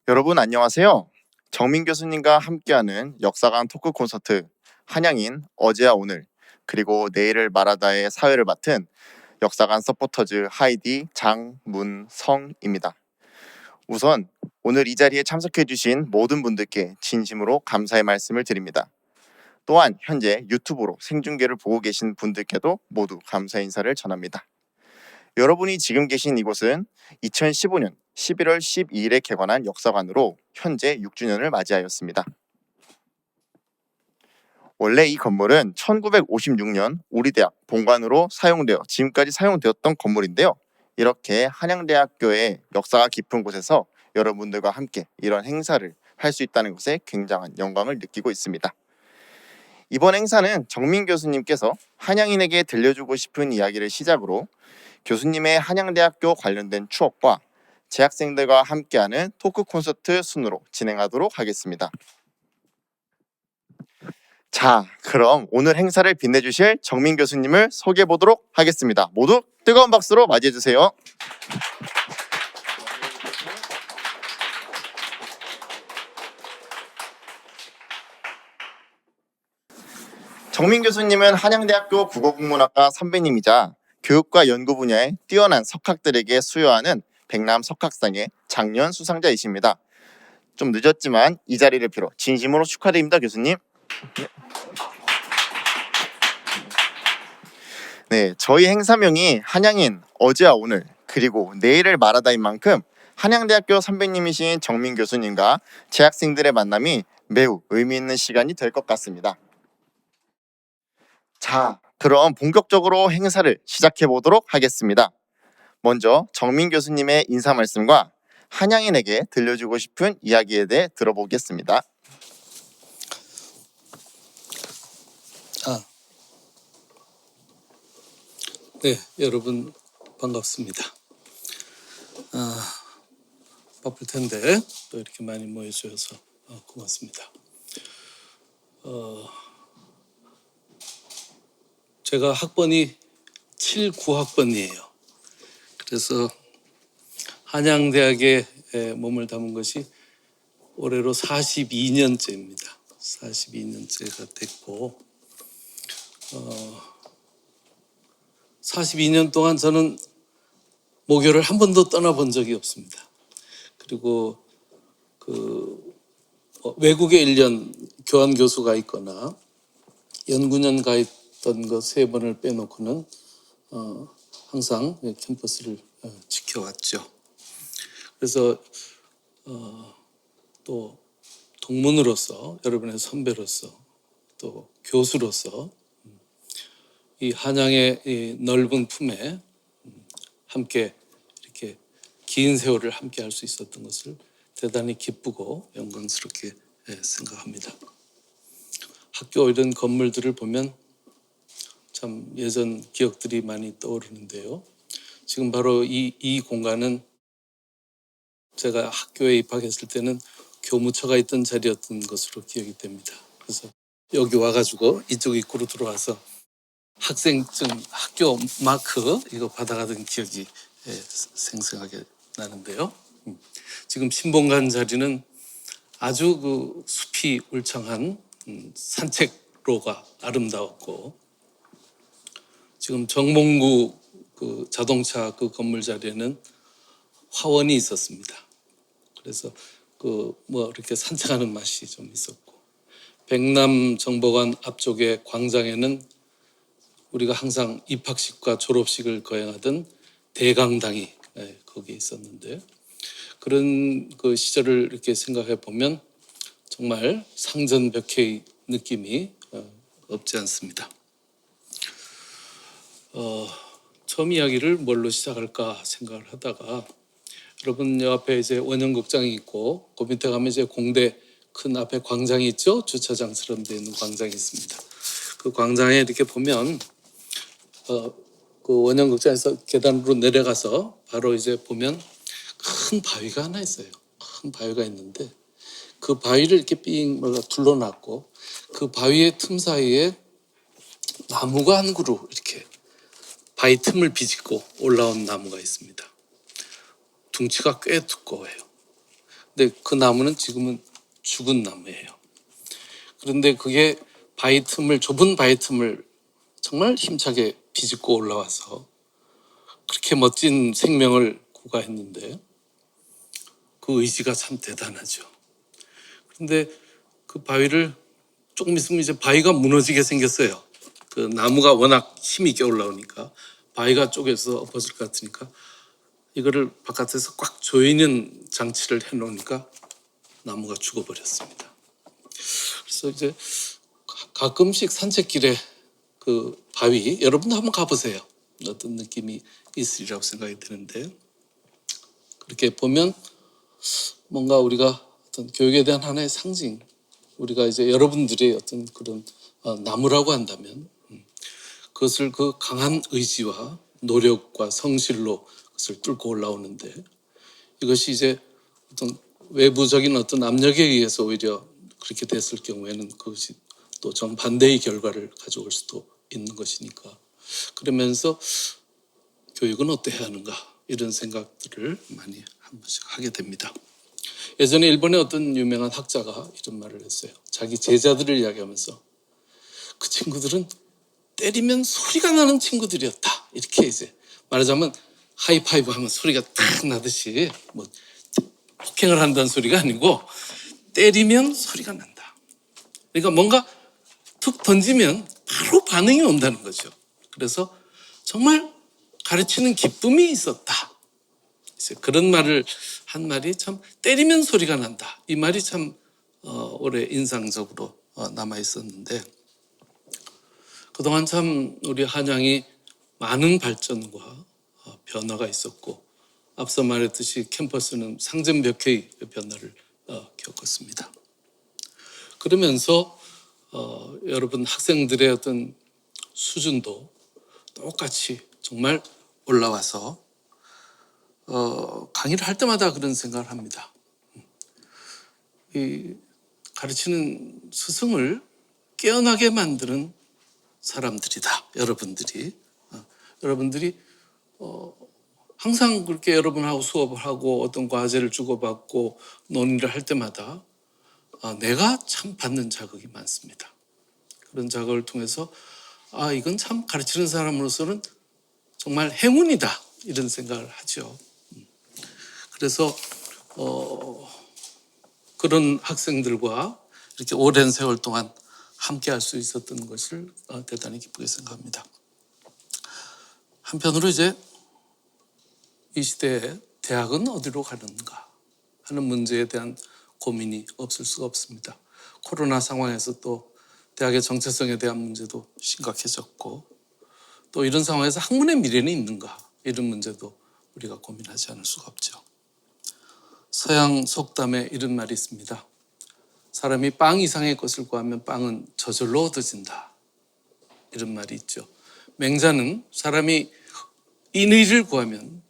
여러분 안녕하세요. 정민 교수님과 함께하는 역사관 토크 콘서트 한양인 어제와 오늘 그리고 내일을 말하다의 사회를 맡은 역사관 서포터즈 하이디 장문성입니다. 우선 오늘 이 자리에 참석해 주신 모든 분들께 진심으로 감사의 말씀을 드립니다. 또한 현재 유튜브로 생중계를 보고 계신 분들께도 모두 감사 인사를 전합니다. 여러분이 지금 계신 이곳은 2015년 11월 12일에 개관한 역사관으로 현재 6주년을 맞이하였습니다. 원래 이 건물은 1956년 우리 대학 본관으로 사용되어 지금까지 사용되었던 건물인데요. 이렇게 한양대학교의 역사가 깊은 곳에서 여러분들과 함께 이런 행사를 할 수 있다는 것에 굉장한 영광을 느끼고 있습니다. 이번 행사는 정민 교수님께서 한양인에게 들려주고 싶은 이야기를 시작으로 교수님의 한양대학교 관련된 추억과 재학생들과 함께하는 토크 콘서트 순으로 진행하도록 하겠습니다. 자, 그럼 오늘 행사를 빛내주실 정민 교수님을 소개해 보도록 하겠습니다. 모두 뜨거운 박수로 맞이해 주세요. 정민 교수님은 한양대학교 국어국문학과 선배님이자 교육과 연구 분야에 뛰어난 석학들에게 수여하는 백남 석학상의 장년 수상자이십니다. 좀 늦었지만 이 자리를 빌어 진심으로 축하드립니다, 교수님. 네, 저희 행사명이 한양인 어제와 오늘 그리고 내일을 말하다인 만큼 한양대학교 선배님이신 정민 교수님과 재학생들의 만남이 매우 의미 있는 시간이 될 것 같습니다. 자, 그럼 본격적으로 행사를 시작해 보도록 하겠습니다. 먼저 정민 교수님의 인사 말씀과 한양인에게 들려주고 싶은 이야기에 대해 들어보겠습니다. 네, 여러분 반갑습니다. 바쁠 텐데 또 이렇게 많이 모여주셔서 고맙습니다. 제가 학번이 79학번이에요. 그래서 한양대학에 몸을 담은 것이 올해로 42년째입니다. 42년째가 됐고 42년 동안 저는 모교를 한 번도 떠나본 적이 없습니다. 그리고 외국에 1년 교환 교수가 있거나 연구년 가 있던 거 3번을 빼놓고는 항상 캠퍼스를 지켜왔죠. 그래서 또 동문으로서, 여러분의 선배로서, 또 교수로서 이 한양의 이 넓은 품에 함께 이렇게 긴 세월을 함께 할 수 있었던 것을 대단히 기쁘고 영광스럽게 생각합니다. 학교 이런 건물들을 보면 참 예전 기억들이 많이 떠오르는데요. 지금 바로 이 공간은 제가 학교에 입학했을 때는 교무처가 있던 자리였던 것으로 기억이 됩니다. 그래서 여기 와가지고 이쪽 입구로 들어와서 학생증 학교 마크 이거 받아가던 기억이 생생하게 나는데요. 지금 신봉관 자리는 아주 그 숲이 울창한 산책로가 아름다웠고, 지금 정몽구 그 자동차 그 건물 자리에는 화원이 있었습니다. 그래서 그 뭐 이렇게 산책하는 맛이 좀 있었고, 백남 정보관 앞쪽의 광장에는 우리가 항상 입학식과 졸업식을 거행하던 대강당이 거기 있었는데, 그런 그 시절을 이렇게 생각해 보면 정말 상전벽해의 느낌이 없지 않습니다. 처음 이야기를 뭘로 시작할까 생각을 하다가, 여러분 요 앞에 이제 원형극장이 있고 그 밑에 가면 이제 공대 큰 앞에 광장이 있죠. 주차장처럼 되어 있는 광장이 있습니다. 그 광장에 이렇게 보면 그 원형극장에서 계단으로 내려가서 바로 이제 보면 큰 바위가 하나 있어요. 큰 바위가 있는데 그 바위를 이렇게 삥 둘러놨고, 그 바위의 틈 사이에 나무가 한 그루 이렇게 바위 틈을 비집고 올라온 나무가 있습니다. 둥치가 꽤 두꺼워요. 근데 그 나무는 지금은 죽은 나무예요. 그런데 그게 좁은 바위 틈을 정말 힘차게 비집고 올라와서 그렇게 멋진 생명을 구가했는데 그 의지가 참 대단하죠. 그런데 그 바위를 조금 있으면 이제 바위가 무너지게 생겼어요. 그 나무가 워낙 힘이 있게 올라오니까 바위가 쪼개서 엎어질 것 같으니까 이거를 바깥에서 꽉 조이는 장치를 해놓으니까 나무가 죽어버렸습니다. 그래서 이제 가끔씩 산책길에 그 바위, 여러분도 한번 가보세요. 어떤 느낌이 있으리라고 생각이 드는데, 그렇게 보면 뭔가 우리가 어떤 교육에 대한 하나의 상징, 우리가 이제 여러분들의 어떤 그런 나무라고 한다면 그것을 그 강한 의지와 노력과 성실로 그것을 뚫고 올라오는데, 이것이 이제 어떤 외부적인 어떤 압력에 의해서 오히려 그렇게 됐을 경우에는 그것이 또 정반대의 결과를 가져올 수도 있는 것이니까, 그러면서 교육은 어때야 하는가 이런 생각들을 많이 한 번씩 하게 됩니다. 예전에 일본의 어떤 유명한 학자가 이런 말을 했어요. 자기 제자들을 이야기하면서 그 친구들은 때리면 소리가 나는 친구들이었다. 이렇게 이제 말하자면 하이파이브 하면 소리가 탁 나듯이 뭐 폭행을 한다는 소리가 아니고 때리면 소리가 난다. 그러니까 뭔가 툭 던지면 바로 반응이 온다는 거죠. 그래서 정말 가르치는 기쁨이 있었다. 그런 말을 한 말이 참 때리면 소리가 난다. 이 말이 참 오래 인상적으로 남아 있었는데, 그동안 참 우리 한양이 많은 발전과 변화가 있었고, 앞서 말했듯이 캠퍼스는 상전벽해의 변화를 겪었습니다. 그러면서 여러분 학생들의 어떤 수준도 똑같이 정말 올라와서 강의를 할 때마다 그런 생각을 합니다. 이 가르치는 스승을 깨어나게 만드는 사람들이다. 여러분들이 항상 그렇게 여러분하고 수업을 하고 어떤 과제를 주고받고 논의를 할 때마다 내가 참 받는 자극이 많습니다. 그런 자극을 통해서 이건 참 가르치는 사람으로서는 정말 행운이다 이런 생각을 하죠. 그래서 그런 학생들과 이렇게 오랜 세월 동안 함께 할 수 있었던 것을 대단히 기쁘게 생각합니다. 한편으로 이제 이 시대에 대학은 어디로 가는가 하는 문제에 대한 고민이 없을 수가 없습니다. 코로나 상황에서 또 대학의 정체성에 대한 문제도 심각해졌고, 또 이런 상황에서 학문의 미래는 있는가 이런 문제도 우리가 고민하지 않을 수가 없죠. 서양 속담에 이런 말이 있습니다. 사람이 빵 이상의 것을 구하면 빵은 저절로 얻어진다. 이런 말이 있죠. 맹자는 사람이 인의를 구하면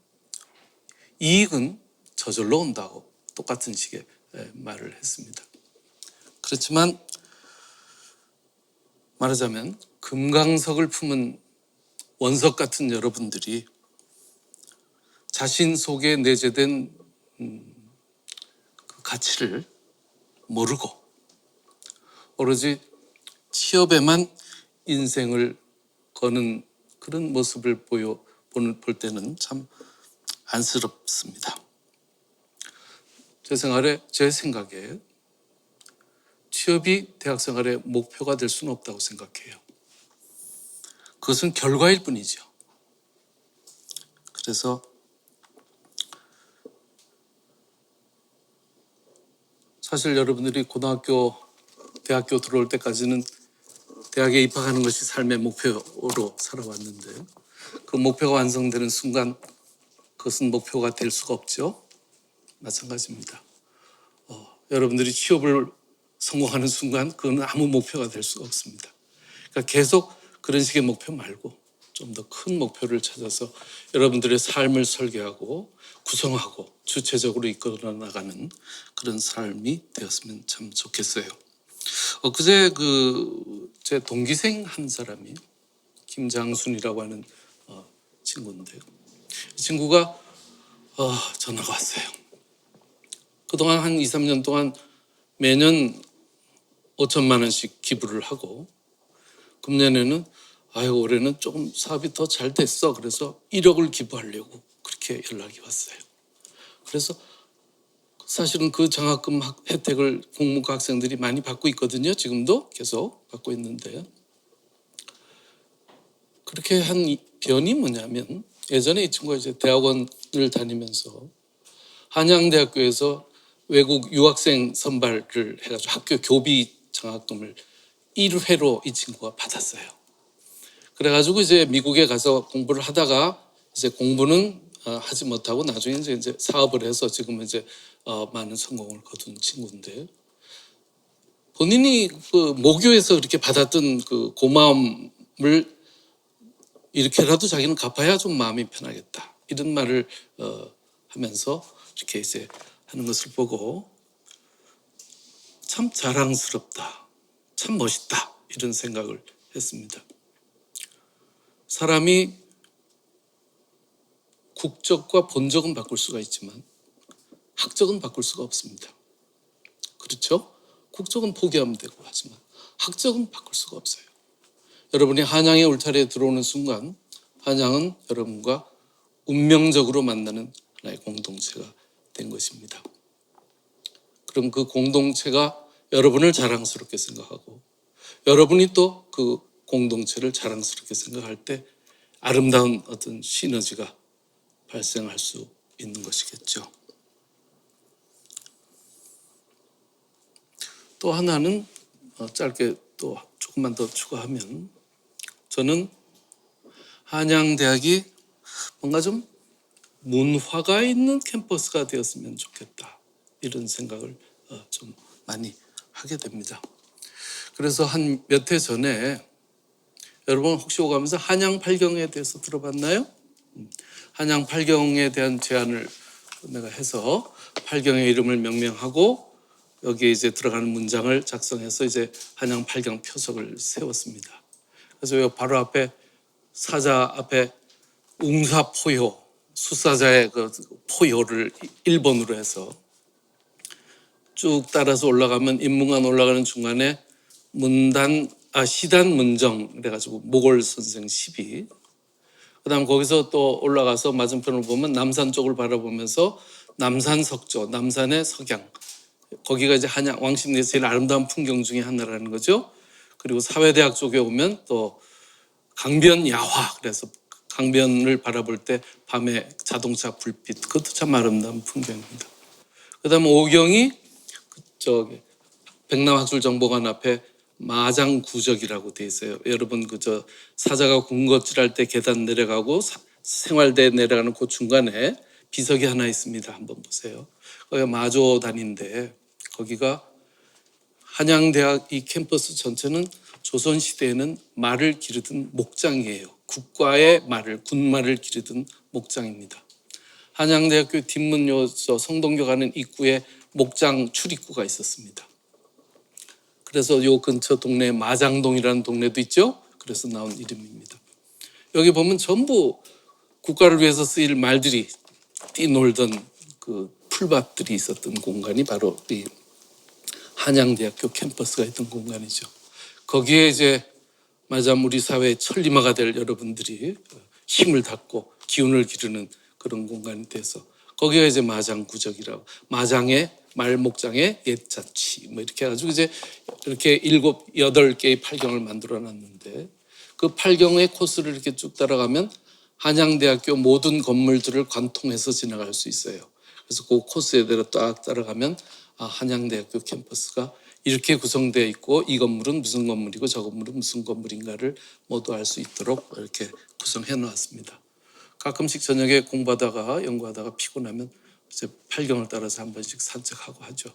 이익은 저절로 온다고 똑같은 식의 말을 했습니다. 그렇지만 말하자면 금강석을 품은 원석 같은 여러분들이 자신 속에 내재된 그 가치를 모르고 오로지 취업에만 인생을 거는 그런 모습을 볼 때는 참 안쓰럽습니다. 제 생각에 취업이 대학 생활의 목표가 될 수는 없다고 생각해요. 그것은 결과일 뿐이죠. 그래서 사실 여러분들이 고등학교, 대학교 들어올 때까지는 대학에 입학하는 것이 삶의 목표로 살아왔는데, 그 목표가 완성되는 순간 그것은 목표가 될 수가 없죠. 마찬가지입니다. 여러분들이 취업을 성공하는 순간 그건 아무 목표가 될 수가 없습니다. 그러니까 계속 그런 식의 목표 말고 좀 더 큰 목표를 찾아서 여러분들의 삶을 설계하고 구성하고 주체적으로 이끌어 나가는 그런 삶이 되었으면 참 좋겠어요. 그제 제 동기생 한 사람이 김장순이라고 하는 친구인데요. 이 친구가 전화가 왔어요. 그동안 한 2, 3년 동안 매년 5천만 원씩 기부를 하고 금년에는 올해는 조금 사업이 더 잘 됐어. 그래서 1억을 기부하려고 그렇게 연락이 왔어요. 그래서 사실은 그 장학금 혜택을 공무과 학생들이 많이 받고 있거든요. 지금도 계속 받고 있는데 그렇게 한 변이 뭐냐면 예전에 이 친구가 이제 대학원을 다니면서 한양대학교에서 외국 유학생 선발을 해가지고 학교 교비 장학금을 1회로 이 친구가 받았어요. 그래가지고 이제 미국에 가서 공부를 하다가 이제 공부는 하지 못하고 나중에 이제 사업을 해서 지금 이제 많은 성공을 거둔 친구인데 본인이 그 모교에서 이렇게 받았던 그 고마움을 이렇게라도 자기는 갚아야 좀 마음이 편하겠다 이런 말을 하면서 이렇게 이제 하는 것을 보고 참 자랑스럽다, 참 멋있다 이런 생각을 했습니다. 사람이 국적과 본적은 바꿀 수가 있지만 학적은 바꿀 수가 없습니다. 그렇죠? 국적은 포기하면 되고 하지만 학적은 바꿀 수가 없어요. 여러분이 한양의 울타리에 들어오는 순간 한양은 여러분과 운명적으로 만나는 하나의 공동체가 된 것입니다. 그럼 그 공동체가 여러분을 자랑스럽게 생각하고 여러분이 또 그 공동체를 자랑스럽게 생각할 때 아름다운 어떤 시너지가 발생할 수 있는 것이겠죠. 또 하나는 짧게 또 조금만 더 추가하면 저는 한양대학이 뭔가 좀 문화가 있는 캠퍼스가 되었으면 좋겠다 이런 생각을 좀 많이 하게 됩니다. 그래서 한 몇 해 전에 여러분 혹시 오가면서 한양 팔경에 대해서 들어봤나요? 한양 팔경에 대한 제안을 내가 해서 팔경의 이름을 명명하고 여기에 이제 들어가는 문장을 작성해서 이제 한양 팔경 표석을 세웠습니다. 그래서 여기 바로 앞에 사자 앞에 웅사포효 수사자의 그 포효를 1번으로 해서 쭉 따라서 올라가면 인문관 올라가는 중간에 시단 문정 그래가지고 모골 선생 시비 그다음 거기서 또 올라가서 맞은편을 보면 남산 쪽을 바라보면서 남산 석조 남산의 석양 거기가 이제 한양 왕십리에서 제일 아름다운 풍경 중에 하나라는 거죠. 그리고 사회대학 쪽에 오면 또 강변 야화 그래서 강변을 바라볼 때 밤에 자동차 불빛 그것도 참 아름다운 풍경입니다. 그다음 오경이 저기 백남학술정보관 앞에 마장구적이라고 돼 있어요. 여러분 그저 사자가 군것질할 때 계단 내려가고 생활대 내려가는 그 중간에 비석이 하나 있습니다. 한번 보세요. 거기가 마조단인데 거기가 한양대학 이 캠퍼스 전체는 조선시대에는 말을 기르던 목장이에요. 국가의 말을 군말을 기르던 목장입니다. 한양대학교 뒷문 성동교 가는 입구에 목장 출입구가 있었습니다. 그래서 요 근처 동네에 마장동이라는 동네도 있죠. 그래서 나온 이름입니다. 여기 보면 전부 국가를 위해서 쓰일 말들이 뛰놀던 그 풀밭들이 있었던 공간이 바로 이 한양대학교 캠퍼스가 있던 공간이죠. 거기에 이제 마침 우리 사회의 천리마가 될 여러분들이 힘을 닫고 기운을 기르는 그런 공간이 돼서 거기가 이제 마장구적이라고 마장의 말목장의 옛자취 뭐 이렇게 해가지고 이제 이렇게 7, 8개의 팔경을 만들어 놨는데 그 팔경의 코스를 이렇게 쭉 따라가면 한양대학교 모든 건물들을 관통해서 지나갈 수 있어요. 그래서 그 코스에 대로 딱 따라가면 한양대학교 캠퍼스가 이렇게 구성되어 있고 이 건물은 무슨 건물이고 저 건물은 무슨 건물인가를 모두 알 수 있도록 이렇게 구성해 놓았습니다. 가끔씩 저녁에 공부하다가 연구하다가 피곤하면 이제 팔경을 따라서 한 번씩 산책하고 하죠.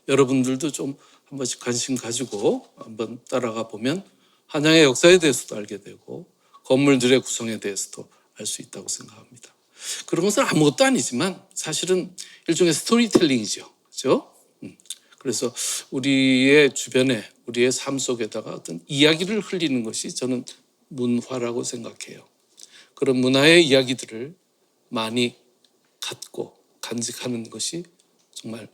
여러분들도 좀 한 번씩 관심 가지고 한번 따라가 보면 한양의 역사에 대해서도 알게 되고 건물들의 구성에 대해서도 알 수 있다고 생각합니다. 그런 것은 아무것도 아니지만 사실은 일종의 스토리텔링이죠. 그렇죠? 그래서 우리의 주변에 우리의 삶 속에다가 어떤 이야기를 흘리는 것이 저는 문화라고 생각해요. 그런 문화의 이야기들을 많이 갖고 간직하는 것이 정말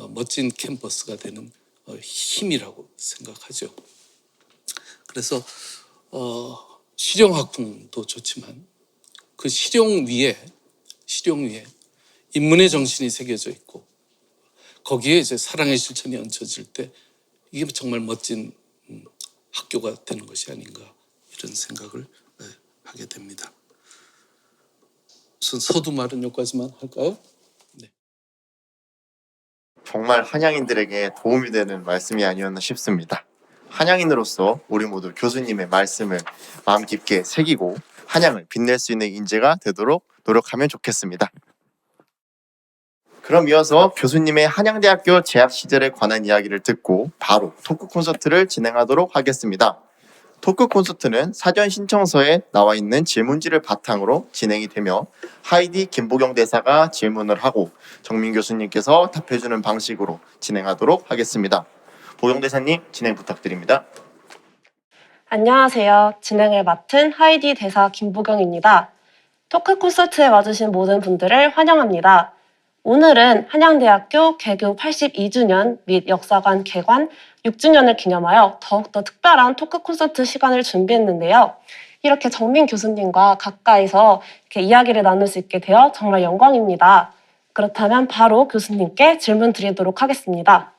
멋진 캠퍼스가 되는 힘이라고 생각하죠. 그래서 실용학풍도 좋지만 그 실용 위에 인문의 정신이 새겨져 있고 거기에 이제 사랑의 실천이 얹혀질 때 이게 정말 멋진 학교가 되는 것이 아닌가 이런 생각을 하게 됩니다. 우선 서두 말은 여기까지만 할까요? 정말 한양인들에게 도움이 되는 말씀이 아니었나 싶습니다. 한양인으로서 우리 모두 교수님의 말씀을 마음 깊게 새기고 한양을 빛낼 수 있는 인재가 되도록 노력하면 좋겠습니다. 그럼 이어서 교수님의 한양대학교 재학 시절에 관한 이야기를 듣고 바로 토크 콘서트를 진행하도록 하겠습니다. 토크 콘서트는 사전 신청서에 나와 있는 질문지를 바탕으로 진행이 되며 하이디 김보경 대사가 질문을 하고 정민 교수님께서 답해주는 방식으로 진행하도록 하겠습니다. 보경 대사님 진행 부탁드립니다. 안녕하세요. 진행을 맡은 하이디 대사 김보경입니다. 토크 콘서트에 와주신 모든 분들을 환영합니다. 오늘은 한양대학교 개교 82주년 및 역사관 개관 6주년을 기념하여 더욱더 특별한 토크 콘서트 시간을 준비했는데요. 이렇게 정민 교수님과 가까이서 이렇게 이야기를 나눌 수 있게 되어 정말 영광입니다. 그렇다면 바로 교수님께 질문 드리도록 하겠습니다.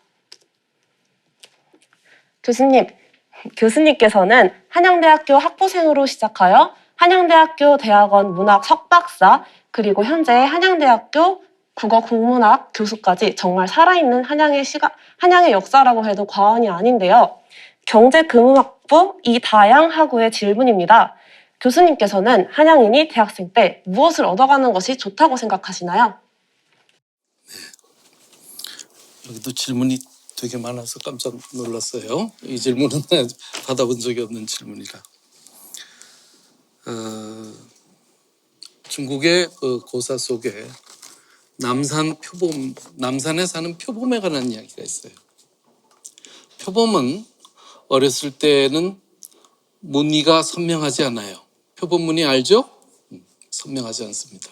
교수님께서는 한양대학교 학부생으로 시작하여 한양대학교 대학원 문학 석박사, 그리고 현재 한양대학교 국어 국문학 교수까지 정말 살아있는 한양의 역사라고 해도 과언이 아닌데요. 경제금융학부 이다양 학우의 질문입니다. 교수님께서는 한양인이 대학생 때 무엇을 얻어가는 것이 좋다고 생각하시나요? 여기도 질문이 되게 많아서 깜짝 놀랐어요. 이 질문은 받아본 적이 없는 질문이라. 중국의 그 고사 속에 남산에 사는 표범에 관한 이야기가 있어요. 표범은 어렸을 때는 무늬가 선명하지 않아요. 표범 무늬 알죠? 선명하지 않습니다.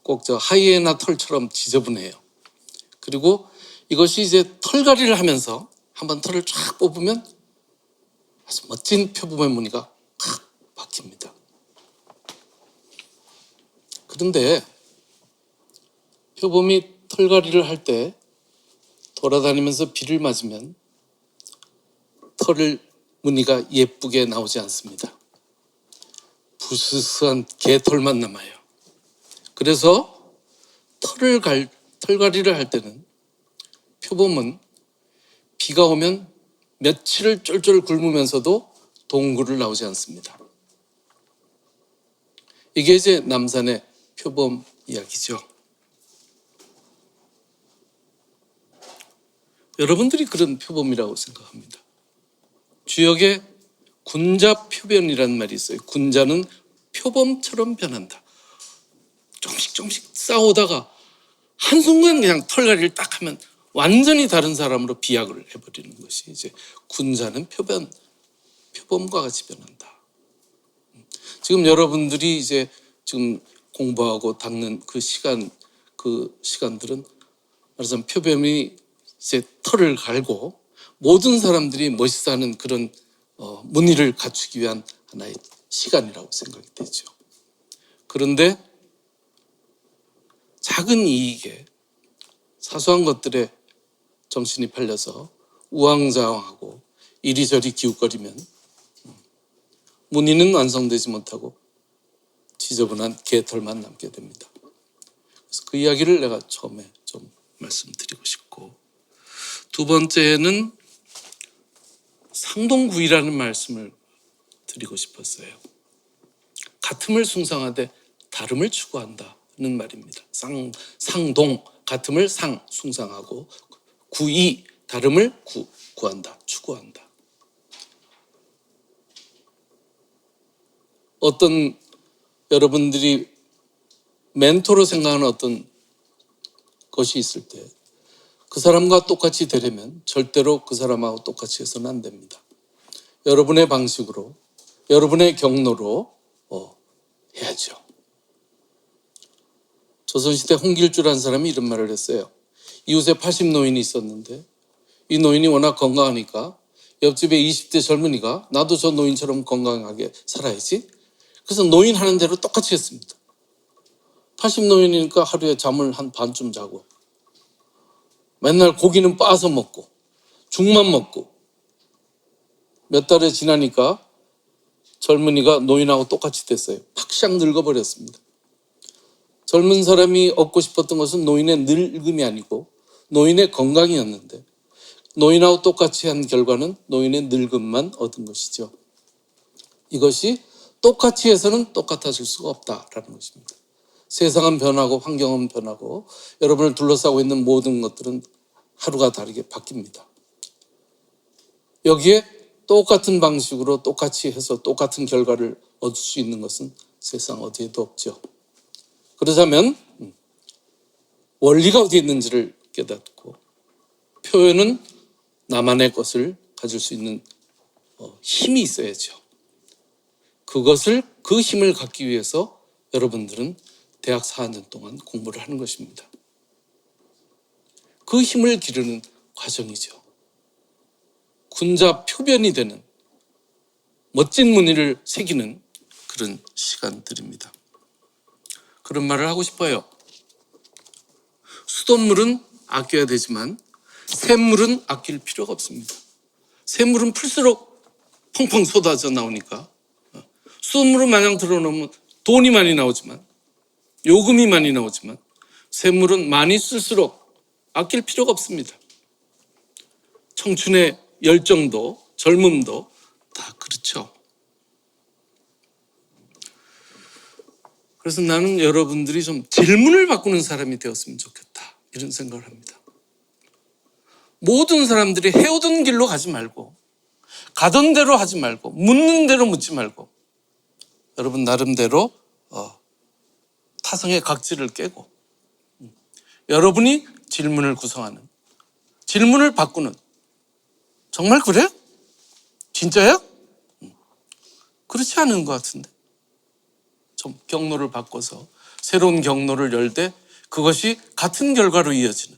꼭 저 하이에나 털처럼 지저분해요. 그리고 이것이 이제 털갈이를 하면서 한번 털을 쫙 뽑으면 아주 멋진 표범의 무늬가 확 박힙니다. 그런데 표범이 털갈이를 할 때 돌아다니면서 비를 맞으면 무늬가 예쁘게 나오지 않습니다. 부스스한 개털만 남아요. 그래서 털갈이를 할 때는 표범은 비가 오면 며칠을 쫄쫄 굶으면서도 동굴을 나오지 않습니다. 이게 이제 남산의 표범 이야기죠. 여러분들이 그런 표범이라고 생각합니다. 주역에 군자 표변이라는 말이 있어요. 군자는 표범처럼 변한다. 조금씩 싸우다가 한순간 그냥 털갈이를 딱 하면 완전히 다른 사람으로 비약을 해버리는 것이 이제 군자는 표범과 같이 변한다. 지금 여러분들이 이제 지금 공부하고 닦는 그 시간들은 말하자면 표범이 이제 털을 갈고 모든 사람들이 멋있어하는 그런 무늬를 갖추기 위한 하나의 시간이라고 생각이 되죠. 그런데 작은 이익에 사소한 것들에 정신이 팔려서 우왕좌왕하고 이리저리 기웃거리면 무늬는 완성되지 못하고 지저분한 개털만 남게 됩니다. 그래서 그 이야기를 내가 처음에 좀 말씀드리고 싶고, 두 번째는 상동구이라는 말씀을 드리고 싶었어요. 같음을 숭상하되 다름을 추구한다는 말입니다. 상동, 같음을 숭상하고 구이, 다름을 구한다, 추구한다. 어떤 여러분들이 멘토로 생각하는 어떤 것이 있을 때 그 사람과 똑같이 되려면 절대로 그 사람하고 똑같이 해서는 안 됩니다. 여러분의 방식으로, 여러분의 경로로 해야죠. 조선시대 홍길주라는 사람이 이런 말을 했어요. 이웃에 80 노인이 있었는데 이 노인이 워낙 건강하니까 옆집에 20대 젊은이가 나도 저 노인처럼 건강하게 살아야지. 그래서 노인 하는 대로 똑같이 했습니다. 80 노인이니까 하루에 잠을 한 반쯤 자고 맨날 고기는 빻아서 먹고 죽만 먹고 몇 달이 지나니까 젊은이가 노인하고 똑같이 됐어요. 팍샥 늙어버렸습니다. 젊은 사람이 얻고 싶었던 것은 노인의 늙음이 아니고 노인의 건강이었는데 노인하고 똑같이 한 결과는 노인의 늙음만 얻은 것이죠. 이것이 똑같이 해서는 똑같아질 수가 없다라는 것입니다. 세상은 변하고 환경은 변하고 여러분을 둘러싸고 있는 모든 것들은 하루가 다르게 바뀝니다. 여기에 똑같은 방식으로 똑같이 해서 똑같은 결과를 얻을 수 있는 것은 세상 어디에도 없죠. 그렇다면 원리가 어디에 있는지를 깨닫고 표현은 나만의 것을 가질 수 있는 힘이 있어야죠. 그 힘을 갖기 위해서 여러분들은 대학 4년 동안 공부를 하는 것입니다. 그 힘을 기르는 과정이죠. 군자 표변이 되는 멋진 무늬를 새기는 그런 시간들입니다. 그런 말을 하고 싶어요. 수돗물은 아껴야 되지만 샘물은 아낄 필요가 없습니다. 샘물은 풀수록 펑펑 쏟아져 나오니까 수돗물을 마냥 들어놓으면 돈이 많이 나오지만 요금이 많이 나오지만 샘물은 많이 쓸수록 아낄 필요가 없습니다. 청춘의 열정도 젊음도 다 그렇죠. 그래서 나는 여러분들이 좀 질문을 바꾸는 사람이 되었으면 좋겠다 이런 생각을 합니다. 모든 사람들이 해오던 길로 가지 말고 가던 대로 하지 말고 묻는 대로 묻지 말고 여러분 나름대로 타성의 각질을 깨고 여러분이 질문을 구성하는 질문을 바꾸는 정말 그래? 진짜야? 그렇지 않은 것 같은데 좀 경로를 바꿔서 새로운 경로를 열 때 그것이 같은 결과로 이어지는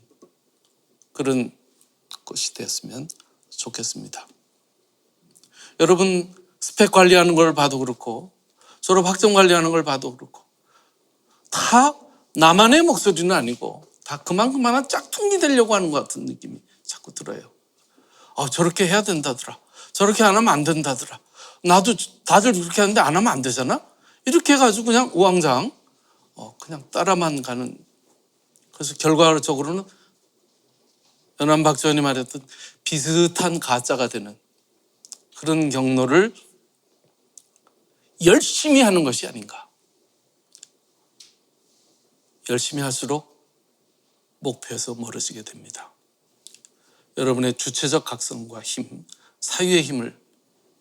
그런 것이 되었으면 좋겠습니다. 여러분 스펙 관리하는 걸 봐도 그렇고 졸업 학점 관리하는 걸 봐도 그렇고 다 나만의 목소리는 아니고 다 그만한 짝퉁이 되려고 하는 것 같은 느낌이 자꾸 들어요. 저렇게 해야 된다더라. 저렇게 안 하면 안 된다더라. 나도 다들 그렇게 하는데 안 하면 안 되잖아? 이렇게 해가지고 그냥 우왕좌왕 그냥 따라만 가는 그래서 결과적으로는 연안박전이 말했던 비슷한 가짜가 되는 그런 경로를 열심히 하는 것이 아닌가. 열심히 할수록 목표에서 멀어지게 됩니다. 여러분의 주체적 각성과 힘, 사유의 힘을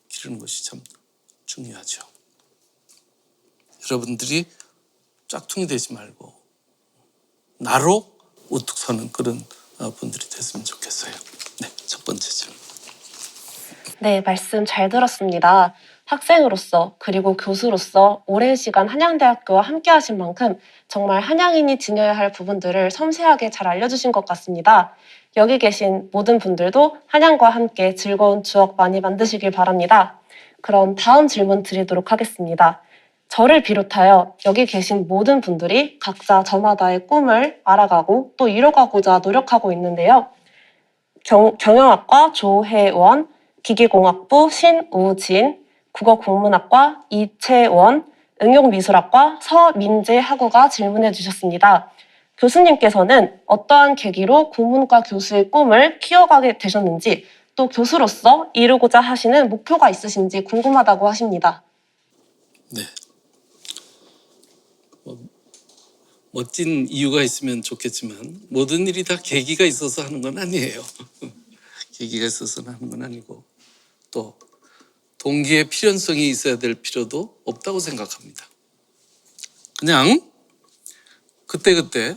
기르는 것이 참 중요하죠. 여러분들이 짝퉁이 되지 말고 나로 우뚝 서는 그런 분들이 됐으면 좋겠어요. 네, 첫 번째 질문. 네, 말씀 잘 들었습니다. 학생으로서 그리고 교수로서 오랜 시간 한양대학교와 함께하신 만큼 정말 한양인이 지녀야 할 부분들을 섬세하게 잘 알려주신 것 같습니다. 여기 계신 모든 분들도 한양과 함께 즐거운 추억 많이 만드시길 바랍니다. 그럼 다음 질문 드리도록 하겠습니다. 저를 비롯하여 여기 계신 모든 분들이 각자 저마다의 꿈을 알아가고 또 이뤄가고자 노력하고 있는데요. 경영학과 조혜원, 기계공학부 신우진, 국어국문학과 이채원, 응용미술학과 서민재하구가 질문해 주셨습니다. 교수님께서는 어떠한 계기로 국문과 교수의 꿈을 키워가게 되셨는지 또 교수로서 이루고자 하시는 목표가 있으신지 궁금하다고 하십니다. 네. 멋진 이유가 있으면 좋겠지만 모든 일이 다 계기가 있어서 하는 건 아니에요. 계기가 있어서 하는 건 아니고 또 동기의 필연성이 있어야 될 필요도 없다고 생각합니다. 그냥 그때그때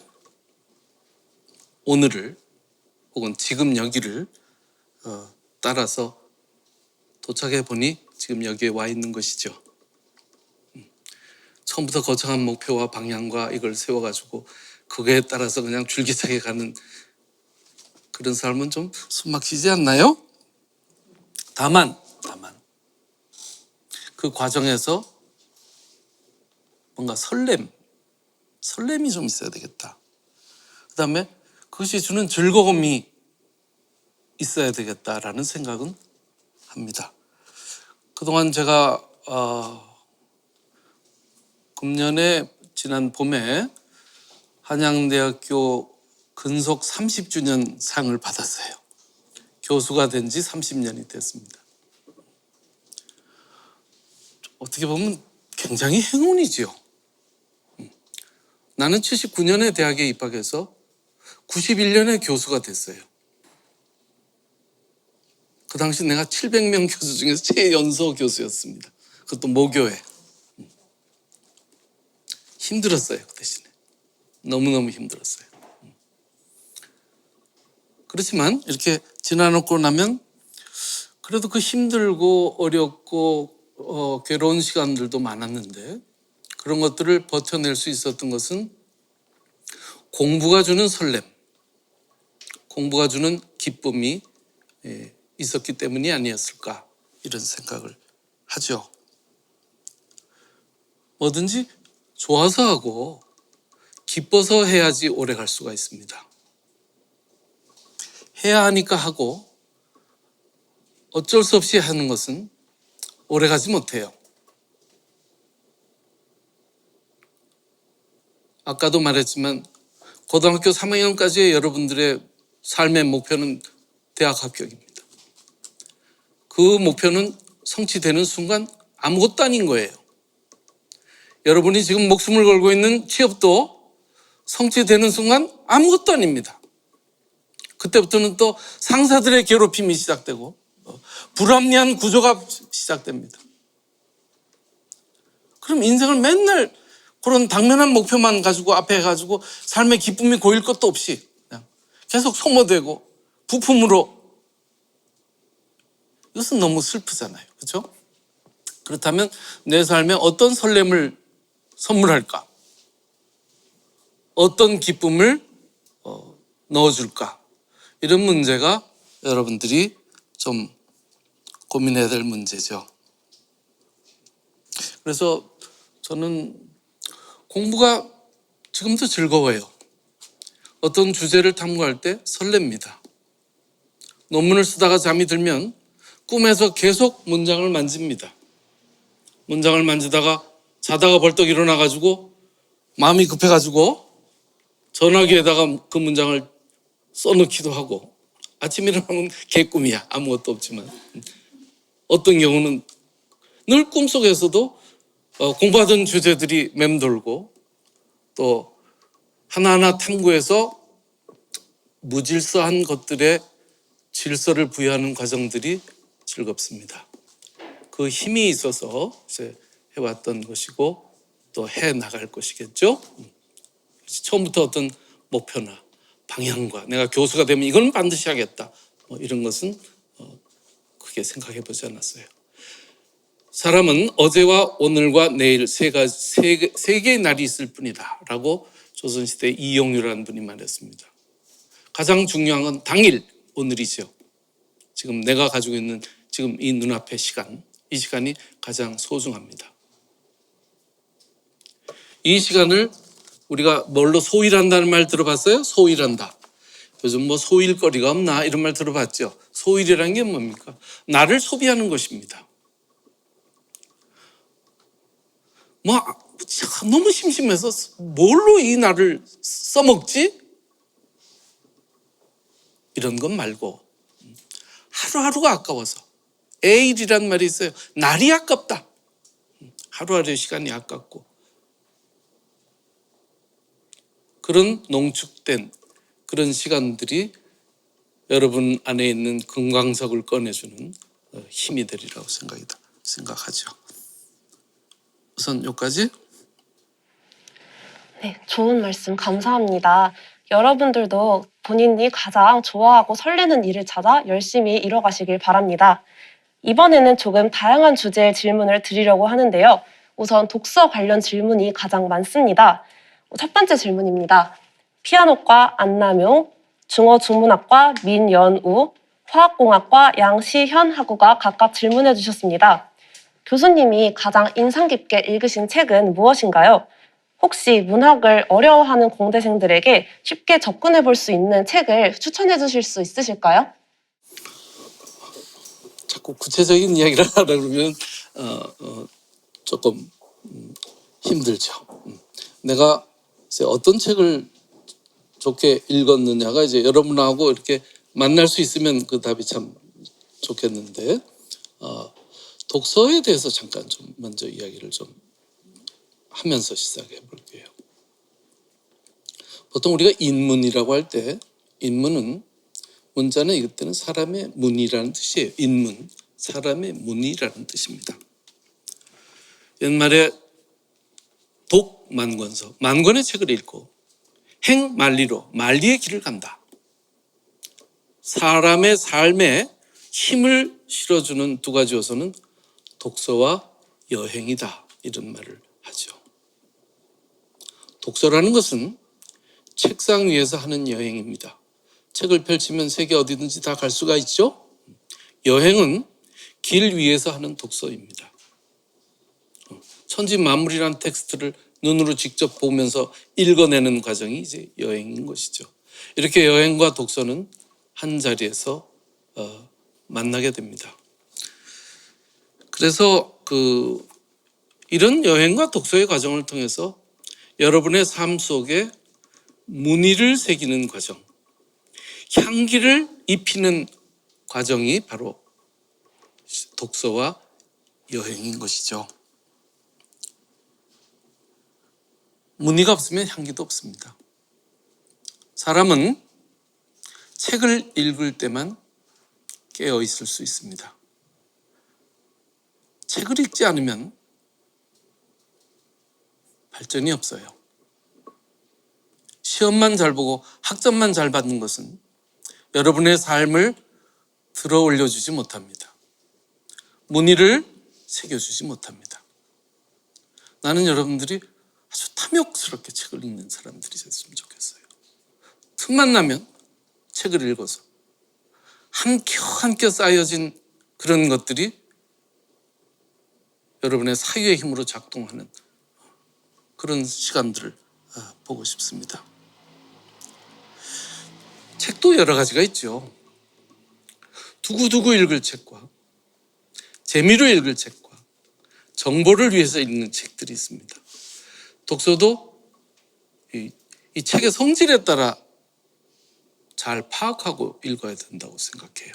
오늘을 혹은 지금 여기를 따라서 도착해 보니 지금 여기에 와 있는 것이죠. 처음부터 거창한 목표와 방향과 이걸 세워가지고 그거에 따라서 그냥 줄기차게 가는 그런 삶은 좀 숨막히지 않나요? 다만 그 과정에서 뭔가 설렘이 좀 있어야 되겠다. 그다음에 그것이 주는 즐거움이 있어야 되겠다라는 생각은 합니다. 그동안 제가 금년에 지난 봄에 한양대학교 근속 30주년 상을 받았어요. 교수가 된 지 30년이 됐습니다. 어떻게 보면 굉장히 행운이지요. 나는 79년에 대학에 입학해서 91년에 교수가 됐어요. 그 당시 내가 700명 교수 중에서 최연소 교수였습니다. 그것도 모교에. 힘들었어요, 그 대신에. 너무너무 힘들었어요. 그렇지만 이렇게 지나놓고 나면 그래도 그 힘들고 어렵고 괴로운 시간들도 많았는데 그런 것들을 버텨낼 수 있었던 것은 공부가 주는 설렘, 공부가 주는 기쁨이 있었기 때문이 아니었을까 이런 생각을 하죠. 뭐든지 좋아서 하고 기뻐서 해야지 오래 갈 수가 있습니다. 해야 하니까 하고 어쩔 수 없이 하는 것은 오래 가지 못해요. 아까도 말했지만 고등학교 3학년까지의 여러분들의 삶의 목표는 대학 합격입니다. 그 목표는 성취되는 순간 아무것도 아닌 거예요. 여러분이 지금 목숨을 걸고 있는 취업도 성취되는 순간 아무것도 아닙니다. 그때부터는 또 상사들의 괴롭힘이 시작되고 불합리한 구조가 시작됩니다. 그럼 인생을 맨날 그런 당면한 목표만 가지고 앞에 가지고 삶의 기쁨이 고일 것도 없이 그냥 계속 소모되고 부품으로, 이것은 너무 슬프잖아요. 그렇죠? 그렇다면 내 삶에 어떤 설렘을 선물할까? 어떤 기쁨을 넣어줄까? 이런 문제가 여러분들이 좀 고민해야 될 문제죠. 그래서 저는 공부가 지금도 즐거워요. 어떤 주제를 탐구할 때 설렙니다. 논문을 쓰다가 잠이 들면 꿈에서 계속 문장을 만집니다. 문장을 만지다가 자다가 벌떡 일어나가지고 마음이 급해가지고 전화기에다가 그 문장을 써놓기도 하고 아침에 일어나면 개꿈이야. 아무것도 없지만 어떤 경우는 늘 꿈속에서도 공부하던 주제들이 맴돌고 또 하나하나 탐구해서 무질서한 것들의 질서를 부여하는 과정들이 즐겁습니다. 그 힘이 있어서 이제 해왔던 것이고 또 해 나갈 것이겠죠. 처음부터 어떤 목표나 방향과 내가 교수가 되면 이건 반드시 하겠다 이런 것은 크게 생각해 보지 않았어요. 사람은 어제와 오늘과 내일 세 개의 날이 있을 뿐이다 라고 조선시대 이용유라는 분이 말했습니다. 가장 중요한 건 당일, 오늘이죠. 지금 내가 가지고 있는 지금 이 눈앞의 시간, 이 시간이 가장 소중합니다. 이 시간을 우리가 뭘로 소일한다는 말 들어봤어요? 소일한다. 요즘 뭐 소일거리가 없나 이런 말 들어봤죠. 소일이라는 게 뭡니까? 나를 소비하는 것입니다. 뭐 너무 심심해서 뭘로 이 날을 써먹지? 이런 건 말고 하루하루가 아까워서 에일이란 말이 있어요. 날이 아깝다. 하루하루의 시간이 아깝고 그런 농축된 그런 시간들이 여러분 안에 있는 금강석을 꺼내주는 힘이 되리라고 생각하죠. 우선 여기까지. 네, 좋은 말씀 감사합니다. 여러분들도 본인이 가장 좋아하고 설레는 일을 찾아 열심히 이뤄가시길 바랍니다. 이번에는 조금 다양한 주제의 질문을 드리려고 하는데요. 우선 독서 관련 질문이 가장 많습니다. 첫 번째 질문입니다. 피아노과 안남용, 중어중문학과 민연우, 화학공학과 양시현하구가 각각 질문해 주셨습니다. 교수님이 가장 인상 깊게 읽으신 책은 무엇인가요? 혹시 문학을 어려워하는 공대생들에게 쉽게 접근해 볼 수 있는 책을 추천해 주실 수 있으실까요? 자꾸 구체적인 이야기를 하라 그러면 조금 힘들죠. 내가 이제 어떤 책을 좋게 읽었느냐가 이제 여러분하고 이렇게 만날 수 있으면 그 답이 참 좋겠는데 독서에 대해서 잠깐 좀 먼저 이야기를 좀 하면서 시작해 볼게요. 보통 우리가 인문이라고 할 때 인문은 문자는 이때는 사람의 문이라는 뜻이에요. 인문, 사람의 문이라는 뜻입니다. 옛말에 독만권서, 만권의 책을 읽고 행만리로 만리의 길을 간다. 사람의 삶에 힘을 실어주는 두 가지 요소는 독서와 여행이다. 이런 말을 하죠. 독서라는 것은 책상 위에서 하는 여행입니다. 책을 펼치면 세계 어디든지 다 갈 수가 있죠. 여행은 길 위에서 하는 독서입니다. 천지만물이라는 텍스트를 눈으로 직접 보면서 읽어내는 과정이 이제 여행인 것이죠. 이렇게 여행과 독서는 한 자리에서 만나게 됩니다. 그래서 이런 여행과 독서의 과정을 통해서 여러분의 삶 속에 무늬를 새기는 과정, 향기를 입히는 과정이 바로 독서와 여행인 것이죠. 무늬가 없으면 향기도 없습니다. 사람은 책을 읽을 때만 깨어 있을 수 있습니다. 책을 읽지 않으면 발전이 없어요. 시험만 잘 보고 학점만 잘 받는 것은 여러분의 삶을 들어 올려주지 못합니다. 무늬를 새겨주지 못합니다. 나는 여러분들이 아주 탐욕스럽게 책을 읽는 사람들이 됐으면 좋겠어요. 틈만 나면 책을 읽어서 한 켜 쌓여진 그런 것들이 여러분의 사유의 힘으로 작동하는 그런 시간들을 보고 싶습니다. 책도 여러 가지가 있죠. 두고두고 읽을 책과 재미로 읽을 책과 정보를 위해서 읽는 책들이 있습니다. 독서도 이 책의 성질에 따라 잘 파악하고 읽어야 된다고 생각해요.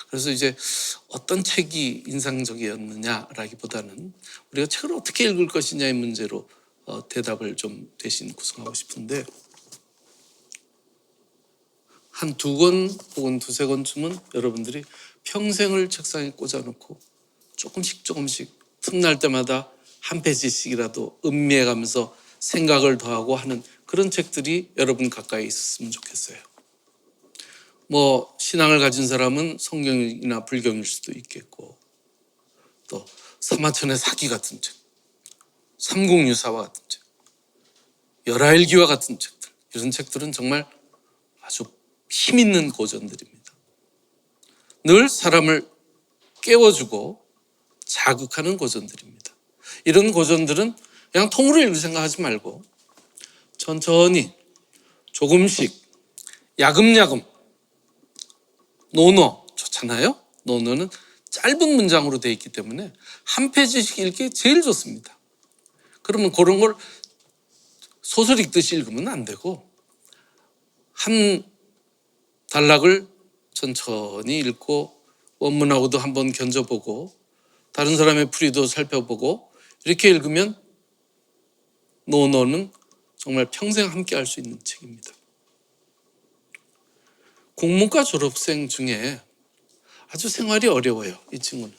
그래서 이제 어떤 책이 인상적이었느냐라기보다는 우리가 책을 어떻게 읽을 것이냐의 문제로 대답을 좀 대신 구성하고 싶은데 한 2권 혹은 2~3권쯤은 여러분들이 평생을 책상에 꽂아놓고 조금씩 틈날 때마다 한 페이지씩이라도 음미해가면서 생각을 더하고 하는 그런 책들이 여러분 가까이 있었으면 좋겠어요. 뭐 신앙을 가진 사람은 성경이나 불경일 수도 있겠고 또 사마천의 사기 같은 책, 삼국유사와 같은 책, 열하일기와 같은 책들, 이런 책들은 정말 아주 힘있는 고전들입니다. 늘 사람을 깨워주고 자극하는 고전들입니다. 이런 고전들은 그냥 통으로 읽을 생각하지 말고 천천히 조금씩 야금야금 노노 좋잖아요. 노노는 짧은 문장으로 되어 있기 때문에 한 페이지씩 읽기 제일 좋습니다. 그러면 그런 걸 소설 읽듯이 읽으면 안 되고 한 단락을 천천히 읽고 원문하고도 한번 견져보고 다른 사람의 풀이도 살펴보고 이렇게 읽으면 노노는 정말 평생 함께 할 수 있는 책입니다. 국문과 졸업생 중에 아주 생활이 어려워요. 이 친구는.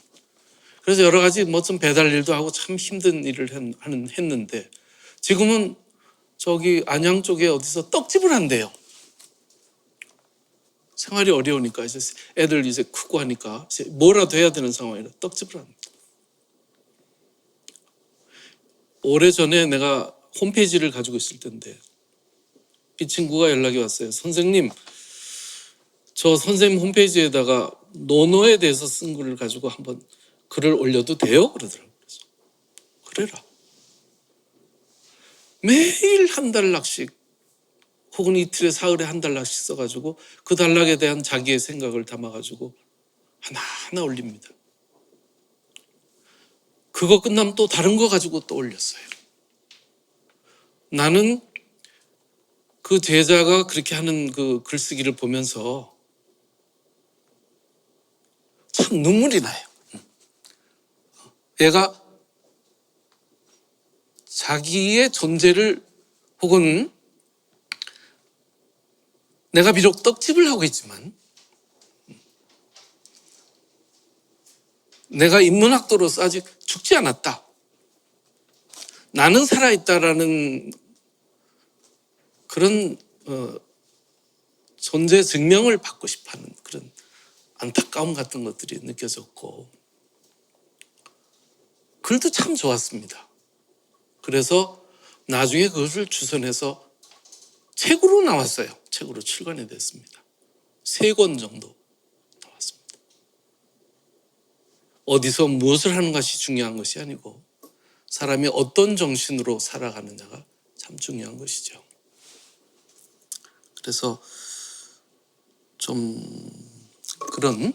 그래서 여러 가지 좀 배달 일도 하고 참 힘든 일을 했는데 지금은 저기 안양 쪽에 어디서 떡집을 한대요. 생활이 어려우니까 이제 애들 이제 크고 하니까 이제 뭐라도 해야 되는 상황이라 떡집을 합니다. 오래전에 내가 홈페이지를 가지고 있을 텐데 이 친구가 연락이 왔어요. 선생님, 저 선생님 홈페이지에다가 노노에 대해서 쓴 글을 가지고 한번 글을 올려도 돼요? 그러더라고요. 그래서 그래라. 매일 한 단락씩 혹은 이틀에 사흘에 한 단락씩 써가지고 그 단락에 대한 자기의 생각을 담아가지고 하나하나 올립니다. 그거 끝나면 또 다른 거 가지고 또 올렸어요. 나는 그 제자가 그렇게 하는 그 글쓰기를 보면서 참 눈물이 나요. 얘가 자기의 존재를 혹은 내가 비록 떡집을 하고 있지만 내가 인문학도로서 아직 죽지 않았다. 나는 살아있다라는 그런 존재 증명을 받고 싶어하는 그런 안타까움 같은 것들이 느껴졌고 글도 참 좋았습니다. 그래서 나중에 그것을 주선해서 책으로 나왔어요. 책으로 출간이 됐습니다. 3권 정도 나왔습니다. 어디서 무엇을 하는 것이 중요한 것이 아니고 사람이 어떤 정신으로 살아가느냐가 참 중요한 것이죠. 그래서 좀 그런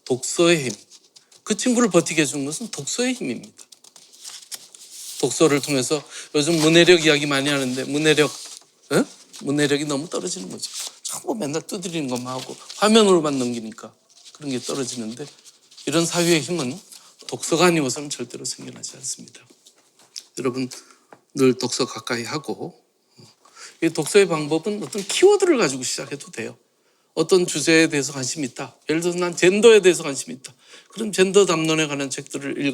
독서의 힘, 그 친구를 버티게 해준 것은 독서의 힘입니다. 독서를 통해서 요즘 문해력 이야기 많이 하는데 문해력이 너무 떨어지는 거죠. 자꾸 맨날 두드리는 것만 하고 화면으로만 넘기니까 그런 게 떨어지는데 이런 사회의 힘은 독서가 아니고서는 절대로 생겨나지 않습니다. 여러분 늘 독서 가까이 하고 이 독서의 방법은 어떤 키워드를 가지고 시작해도 돼요. 어떤 주제에 대해서 관심이 있다. 예를 들어서 난 젠더에 대해서 관심이 있다. 그럼 젠더 담론에 관한 책들을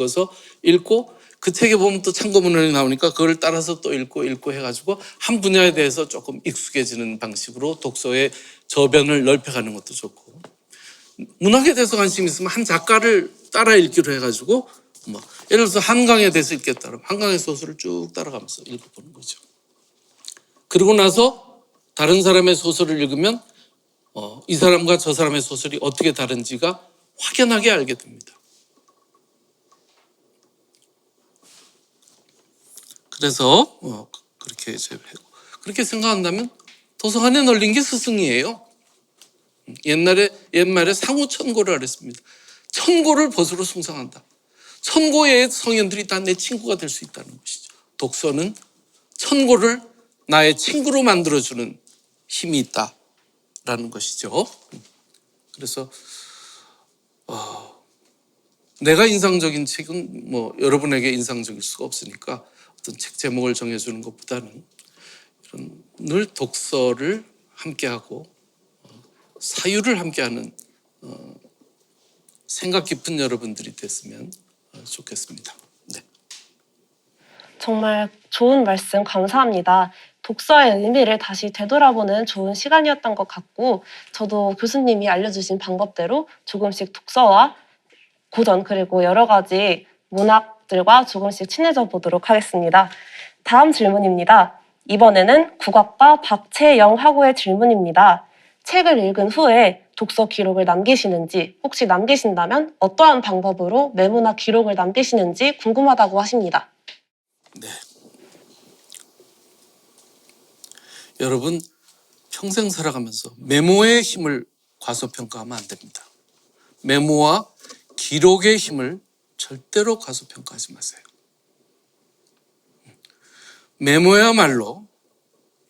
읽고 그 책에 보면 또 참고문헌이 나오니까 그걸 따라서 또 읽고 해가지고 한 분야에 대해서 조금 익숙해지는 방식으로 독서의 저변을 넓혀가는 것도 좋고 문학에 대해서 관심이 있으면 한 작가를 따라 읽기로 해가지고 예를 들어서 한강에 대해서 읽겠다 그러면 한강의 소설을 쭉 따라가면서 읽어보는 거죠. 그리고 나서 다른 사람의 소설을 읽으면 이 사람과 저 사람의 소설이 어떻게 다른지가 확연하게 알게 됩니다. 그래서 그렇게 이제 그렇게 생각한다면 도서관에 널린 게 스승이에요. 옛말에 상우천고를 그랬습니다. 천고를 벗으로 숭상한다. 천고의 성현들이 다 내 친구가 될 수 있다는 것이죠. 독서는 천고를 나의 친구로 만들어주는 힘이 있다라는 것이죠. 그래서 내가 인상적인 책은 여러분에게 인상적일 수가 없으니까 어떤 책 제목을 정해주는 것보다는 늘 독서를 함께하고 사유를 함께하는 생각 깊은 여러분들이 됐으면 좋겠습니다. 네. 정말 좋은 말씀 감사합니다. 독서의 의미를 다시 되돌아보는 좋은 시간이었던 것 같고, 저도 교수님이 알려주신 방법대로 조금씩 독서와 고전 그리고 여러 가지 문학들과 조금씩 친해져 보도록 하겠습니다. 다음 질문입니다. 이번에는 국악과 박채영 학우의 질문입니다. 책을 읽은 후에 독서 기록을 남기시는지, 혹시 남기신다면 어떠한 방법으로 메모나 기록을 남기시는지 궁금하다고 하십니다. 네. 여러분 평생 살아가면서 메모의 힘을 과소평가하면 안 됩니다. 메모와 기록의 힘을 절대로 과소평가하지 마세요. 메모야말로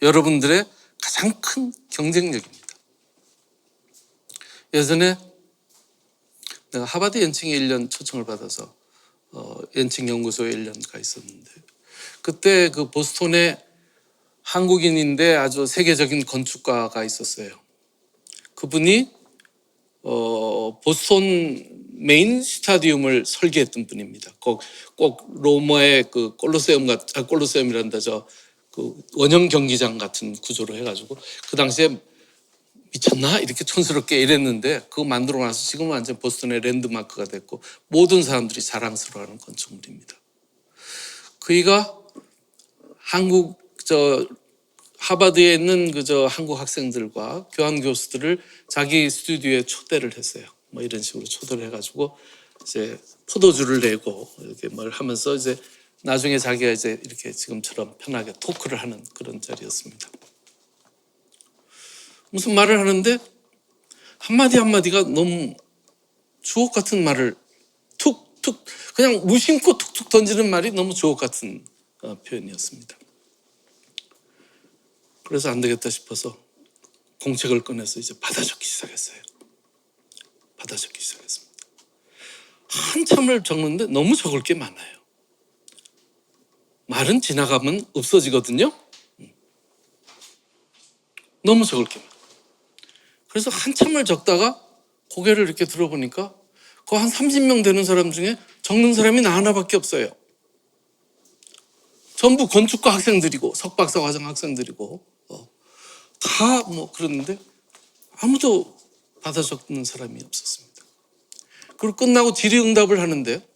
여러분들의 가장 큰 경쟁력입니다. 예전에 내가 하버드 연칭에 1년 초청을 받아서 연칭연구소에 1년 가 있었는데 그때 그 보스턴에 한국인인데 아주 세계적인 건축가가 있었어요. 그분이 보스턴 메인 스타디움을 설계했던 분입니다. 꼭 로마의 그 콜로세움이란다 그 원형 경기장 같은 구조로 해가지고 그 당시에 미쳤나 이렇게 촌스럽게 이랬는데 그거 만들어 놔서 지금은 완전 보스턴의 랜드마크가 됐고 모든 사람들이 자랑스러워하는 건축물입니다. 그이가 한국 하버드에 있는 그저 한국 학생들과 교환 교수들을 자기 스튜디오에 초대를 했어요. 뭐 이런 식으로 초대를 해가지고 이제 포도주를 내고 이렇게 뭘 하면서 이제 나중에 자기가 이제 이렇게 지금처럼 편하게 토크를 하는 그런 자리였습니다. 무슨 말을 하는데 한마디 한마디가 너무 주옥 같은 말을 툭툭 그냥 무심코 툭툭 던지는 말이 너무 주옥 같은 표현이었습니다. 그래서 안 되겠다 싶어서 공책을 꺼내서 이제 받아 적기 시작했어요. 받아 적기 시작했습니다. 한참을 적는데 너무 적을 게 많아요. 말은 지나가면 없어지거든요. 너무 적을 게 많아요. 그래서 한참을 적다가 고개를 이렇게 들어보니까 그 한 30명 되는 사람 중에 적는 사람이 나 하나밖에 없어요. 전부 건축과 학생들이고 석박사 과정 학생들이고 다 뭐 그러는데 아무도 받아 적는 사람이 없었습니다. 그리고 끝나고 질의응답을 하는데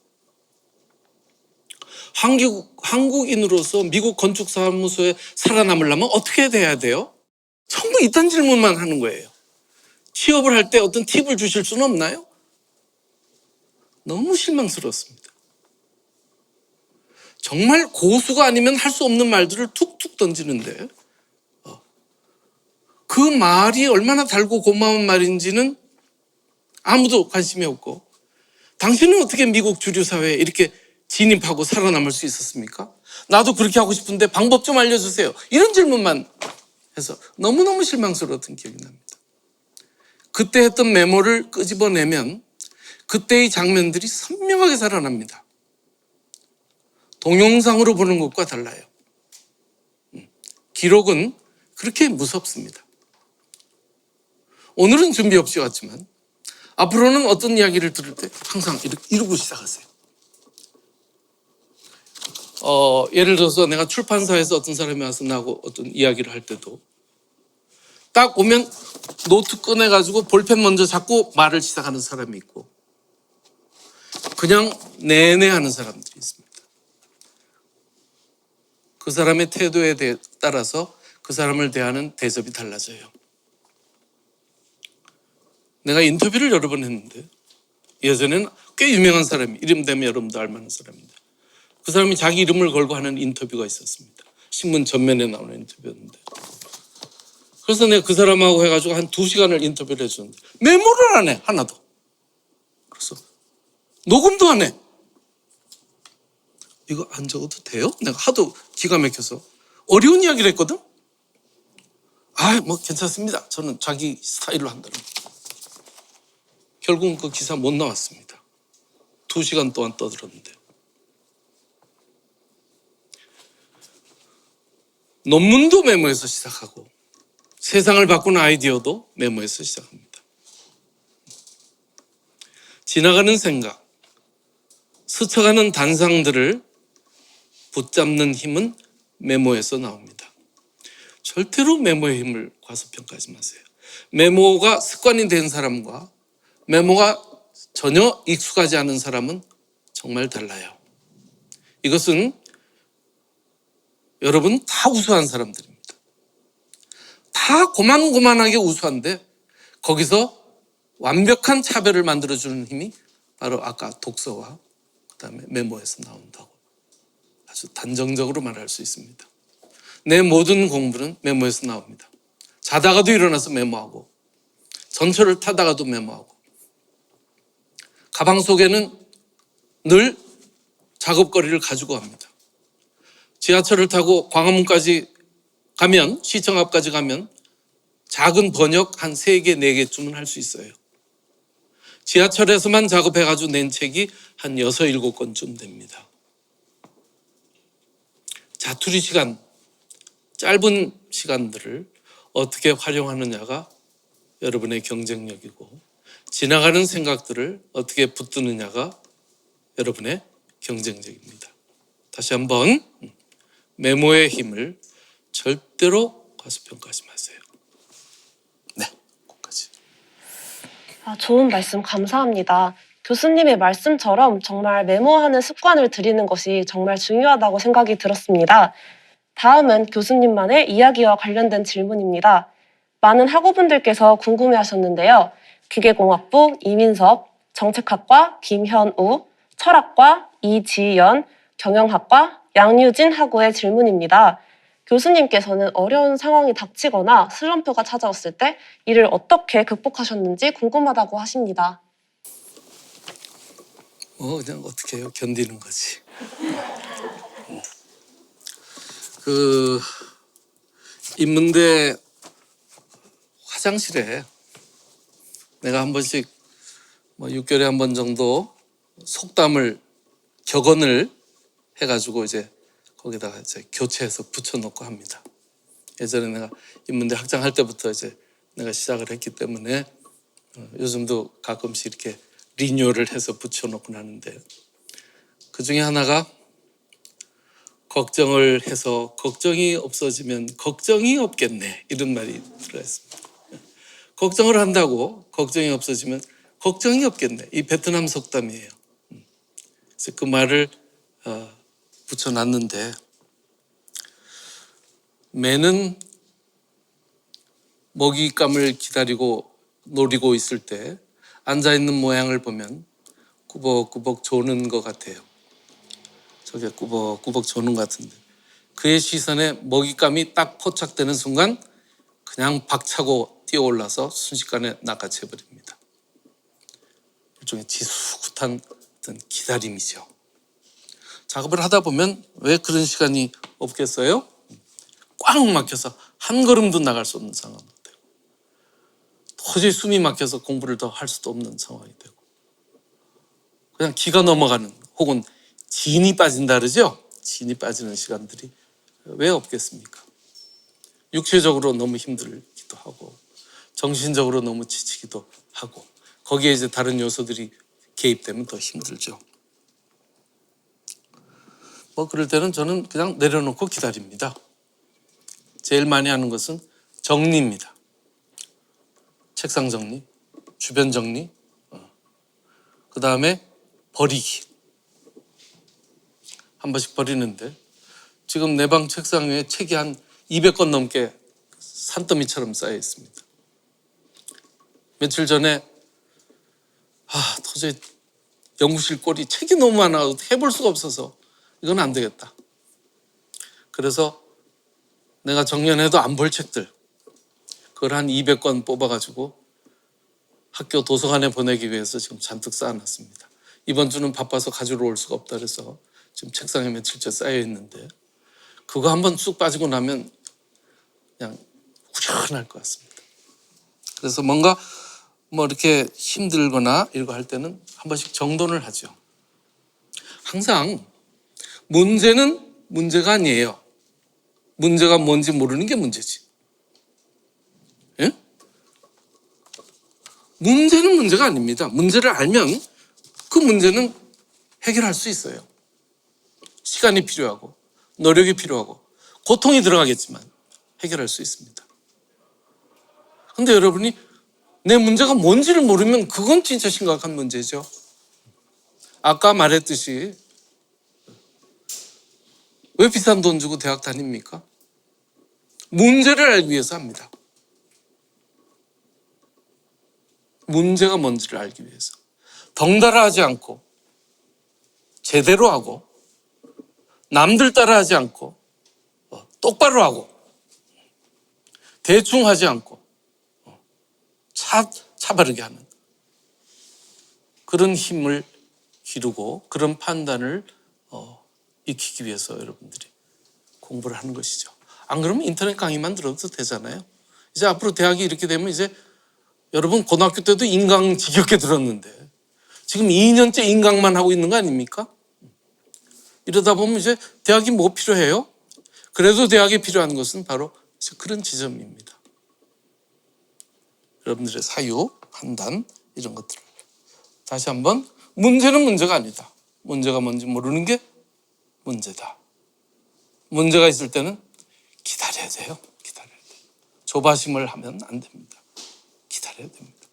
한국인으로서 미국 건축사무소에 살아남으려면 어떻게 돼야 돼요? 전부 이딴 질문만 하는 거예요. 취업을 할 때 어떤 팁을 주실 수는 없나요? 너무 실망스러웠습니다. 정말 고수가 아니면 할 수 없는 말들을 툭툭 던지는데 그 말이 얼마나 달고 고마운 말인지는 아무도 관심이 없고 당신은 어떻게 미국 주류 사회에 이렇게 진입하고 살아남을 수 있었습니까? 나도 그렇게 하고 싶은데 방법 좀 알려주세요. 이런 질문만 해서 너무너무 실망스러웠던 기억이 납니다. 그때 했던 메모를 끄집어내면 그때의 장면들이 선명하게 살아납니다. 동영상으로 보는 것과 달라요. 기록은 그렇게 무섭습니다. 오늘은 준비 없이 왔지만 앞으로는 어떤 이야기를 들을 때 항상 이러고 시작하세요. 예를 들어서 내가 출판사에서 어떤 사람이 와서 나하고 어떤 이야기를 할 때도 딱 오면 노트 꺼내가지고 볼펜 먼저 잡고 말을 시작하는 사람이 있고 그냥 내내 하는 사람들이 있습니다. 그 사람의 태도에 따라서 그 사람을 대하는 대접이 달라져요. 내가 인터뷰를 여러 번 했는데 예전에는 꽤 유명한 사람이 이름 되면 여러분도 알만한 사람인데 그 사람이 자기 이름을 걸고 하는 인터뷰가 있었습니다. 신문 전면에 나오는 인터뷰였는데 그래서 내가 그 사람하고 해가지고 한 2시간을 인터뷰를 해주는데 메모를 안 해, 하나도. 그래서 녹음도 안 해. 이거 안 적어도 돼요? 내가 하도 기가 막혀서 어려운 이야기를 했거든? 뭐 괜찮습니다. 저는 자기 스타일로 한다는 거. 결국은 그 기사 못 나왔습니다. 2시간 동안 떠들었는데. 논문도 메모해서 시작하고 세상을 바꾸는 아이디어도 메모해서 시작합니다. 지나가는 생각, 스쳐가는 단상들을 붙잡는 힘은 메모에서 나옵니다. 절대로 메모의 힘을 과소평가하지 마세요. 메모가 습관이 된 사람과 메모가 전혀 익숙하지 않은 사람은 정말 달라요. 이것은 여러분 다 우수한 사람들입니다. 다 고만고만하게 우수한데 거기서 완벽한 차별을 만들어주는 힘이 바로 아까 독서와 그다음에 메모에서 나온다고 아주 단정적으로 말할 수 있습니다. 내 모든 공부는 메모에서 나옵니다. 자다가도 일어나서 메모하고 전철을 타다가도 메모하고 가방 속에는 늘 작업거리를 가지고 갑니다. 지하철을 타고 광화문까지 가면 시청 앞까지 가면 작은 번역 한 3개, 4개쯤은 할 수 있어요. 지하철에서만 작업해가지고 낸 책이 한 6, 7권쯤 됩니다. 자투리 시간, 짧은 시간들을 어떻게 활용하느냐가 여러분의 경쟁력이고 지나가는 생각들을 어떻게 붙드느냐가 여러분의 경쟁력입니다. 다시 한번 메모의 힘을 절대로 과소평가하지 마세요. 네, 거기까지. 좋은 말씀 감사합니다. 교수님의 말씀처럼 정말 메모하는 습관을 들이는 것이 정말 중요하다고 생각이 들었습니다. 다음은 교수님만의 이야기와 관련된 질문입니다. 많은 학우분들께서 궁금해하셨는데요. 기계공학부 이민섭, 정책학과 김현우, 철학과 이지연, 경영학과 양유진 학우의 질문입니다. 교수님께서는 어려운 상황이 닥치거나 슬럼프가 찾아왔을 때 이를 어떻게 극복하셨는지 궁금하다고 하십니다. 그냥 어떻게 해요? 견디는 거지. 그 인문대 화장실에 내가 한 번씩 6개월에 한 번 정도 속담을 격언을 해가지고 이제 거기다가 이제 교체해서 붙여놓고 합니다. 예전에 내가 인문대 학장할 때부터 이제 내가 시작을 했기 때문에 요즘도 가끔씩 이렇게 리뉴얼을 해서 붙여놓곤 하는데, 그 중에 하나가 걱정을 해서 걱정이 없어지면 걱정이 없겠네, 이런 말이 들어있습니다. 걱정을 한다고 걱정이 없어지면 걱정이 없겠네, 이 베트남 속담이에요. 그래서 그 말을 붙여놨는데, 매는 먹잇감을 기다리고 노리고 있을 때 앉아있는 모양을 보면 꾸벅꾸벅 조는 것 같아요. 저게 꾸벅꾸벅 조는 것 같은데, 그의 시선에 먹잇감이 딱 포착되는 순간 그냥 박차고 뛰어올라서 순식간에 낚아채버립니다. 일종의 지수굿한 어떤 기다림이죠. 작업을 하다 보면 왜 그런 시간이 없겠어요? 꽉 막혀서 한 걸음도 나갈 수 없는 상황이 되고, 도저히 숨이 막혀서 공부를 더 할 수도 없는 상황이 되고, 그냥 기가 넘어가는, 혹은 진이 빠진다 그러죠? 진이 빠지는 시간들이 왜 없겠습니까? 육체적으로 너무 힘들기도 하고 정신적으로 너무 지치기도 하고, 거기에 이제 다른 요소들이 개입되면 더 힘들죠. 그럴 때는 저는 그냥 내려놓고 기다립니다. 제일 많이 하는 것은 정리입니다. 책상 정리, 주변 정리, 그 다음에 버리기. 한 번씩 버리는데, 지금 내 방 책상 위에 책이 한 200권 넘게 산더미처럼 쌓여 있습니다. 며칠 전에 도저히 연구실 꼴이 책이 너무 많아 해볼 수가 없어서 이건 안 되겠다. 그래서 내가 정년해도 안 볼 책들, 그걸 한 200권 뽑아가지고 학교 도서관에 보내기 위해서 지금 잔뜩 쌓아놨습니다. 이번 주는 바빠서 가지러 올 수가 없다 그래서 지금 책상에 며칠째 쌓여 있는데, 그거 한번 쑥 빠지고 나면 그냥 후련할 것 같습니다. 그래서 뭔가 이렇게 힘들거나 이거 할 때는 한 번씩 정돈을 하죠. 항상 문제는 문제가 아니에요. 문제가 뭔지 모르는 게 문제지. 예? 문제는 문제가 아닙니다. 문제를 알면 그 문제는 해결할 수 있어요. 시간이 필요하고 노력이 필요하고 고통이 들어가겠지만 해결할 수 있습니다. 근데 여러분이 내 문제가 뭔지를 모르면 그건 진짜 심각한 문제죠. 아까 말했듯이 왜 비싼 돈 주고 대학 다닙니까? 문제를 알기 위해서 합니다. 문제가 뭔지를 알기 위해서. 덩달아 하지 않고 제대로 하고 남들 따라 하지 않고 똑바로 하고 대충 하지 않고 차바르게 하는 그런 힘을 기르고 그런 판단을 익히기 위해서 여러분들이 공부를 하는 것이죠. 안 그러면 인터넷 강의만 들어도 되잖아요. 이제 앞으로 대학이 이렇게 되면 이제 여러분 고등학교 때도 인강 지겹게 들었는데 지금 2년째 인강만 하고 있는 거 아닙니까? 이러다 보면 이제 대학이 뭐 필요해요? 그래도 대학이 필요한 것은 바로 그런 지점입니다. 여러분들의 사유, 판단 이런 것들을 다시 한번, 문제는 문제가 아니다. 문제가 뭔지 모르는 게 문제다. 문제가 있을 때는 기다려야 돼요. 기다려야 돼요. 조바심을 하면 안 됩니다. 기다려야 됩니다.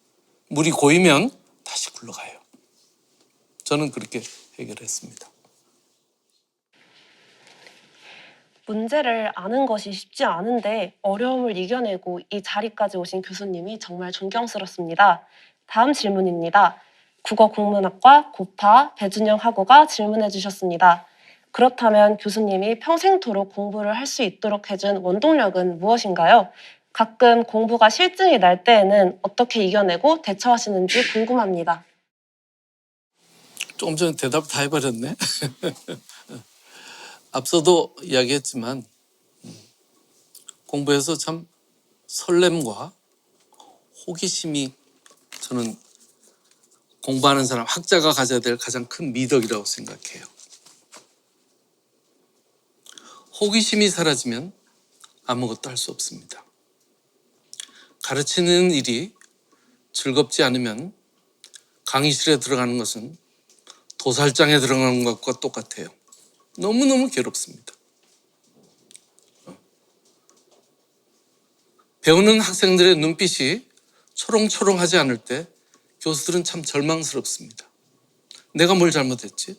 물이 고이면 다시 굴러가요. 저는 그렇게 해결했습니다. 문제를 아는 것이 쉽지 않은데 어려움을 이겨내고 이 자리까지 오신 교수님이 정말 존경스럽습니다. 다음 질문입니다. 국어국문학과 고파 배준영 학우가 질문해 주셨습니다. 그렇다면 교수님이 평생토록 공부를 할 수 있도록 해준 원동력은 무엇인가요? 가끔 공부가 실증이 날 때에는 어떻게 이겨내고 대처하시는지 궁금합니다. 조금 전에 대답 다 해버렸네. 앞서도 이야기했지만 공부에서 참 설렘과 호기심이 저는 공부하는 사람, 학자가 가져야 될 가장 큰 미덕이라고 생각해요. 호기심이 사라지면 아무것도 할 수 없습니다. 가르치는 일이 즐겁지 않으면 강의실에 들어가는 것은 도살장에 들어가는 것과 똑같아요. 너무너무 괴롭습니다. 배우는 학생들의 눈빛이 초롱초롱하지 않을 때 교수들은 참 절망스럽습니다. 내가 뭘 잘못했지?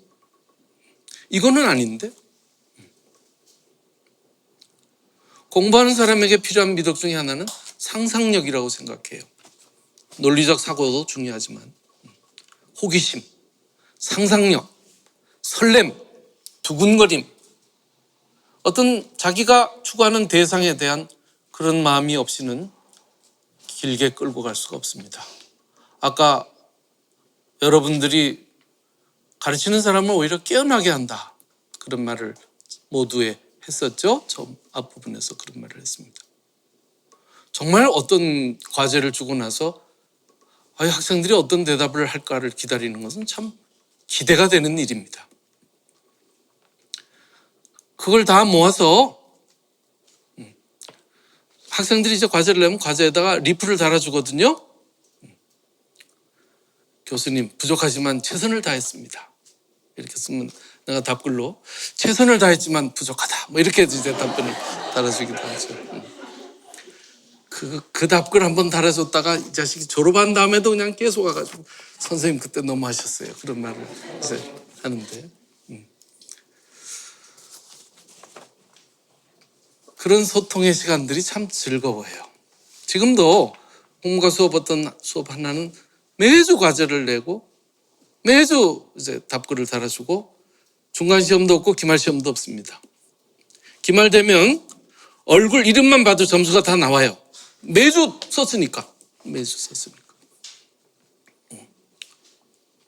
이거는 아닌데? 공부하는 사람에게 필요한 미덕 중에 하나는 상상력이라고 생각해요. 논리적 사고도 중요하지만 호기심, 상상력, 설렘, 두근거림, 어떤 자기가 추구하는 대상에 대한 그런 마음이 없이는 길게 끌고 갈 수가 없습니다. 아까 여러분들이 가르치는 사람을 오히려 깨어나게 한다, 그런 말을 모두에 했었죠. 처음 앞부분에서 그런 말을 했습니다. 정말 어떤 과제를 주고 나서 학생들이 어떤 대답을 할까를 기다리는 것은 참 기대가 되는 일입니다. 그걸 다 모아서 학생들이 이제 과제를 내면 과제에다가 리플을 달아주거든요. 교수님, 부족하지만 최선을 다했습니다. 이렇게 쓰면 내가 답글로 최선을 다했지만 부족하다, 뭐 이렇게 이제 답변을 달아주기도 하죠. 그 답글 한번 달아줬다가 이 자식이 졸업한 다음에도 그냥 계속 와가지고 선생님 그때 너무 하셨어요, 그런 말을 이제 하는데, 그런 소통의 시간들이 참 즐거워요. 지금도 공부가 어떤 수업 하나는 매주 과제를 내고 매주 이제 답글을 달아주고 중간 시험도 없고 기말 시험도 없습니다. 기말 되면 얼굴 이름만 봐도 점수가 다 나와요. 매주 썼으니까.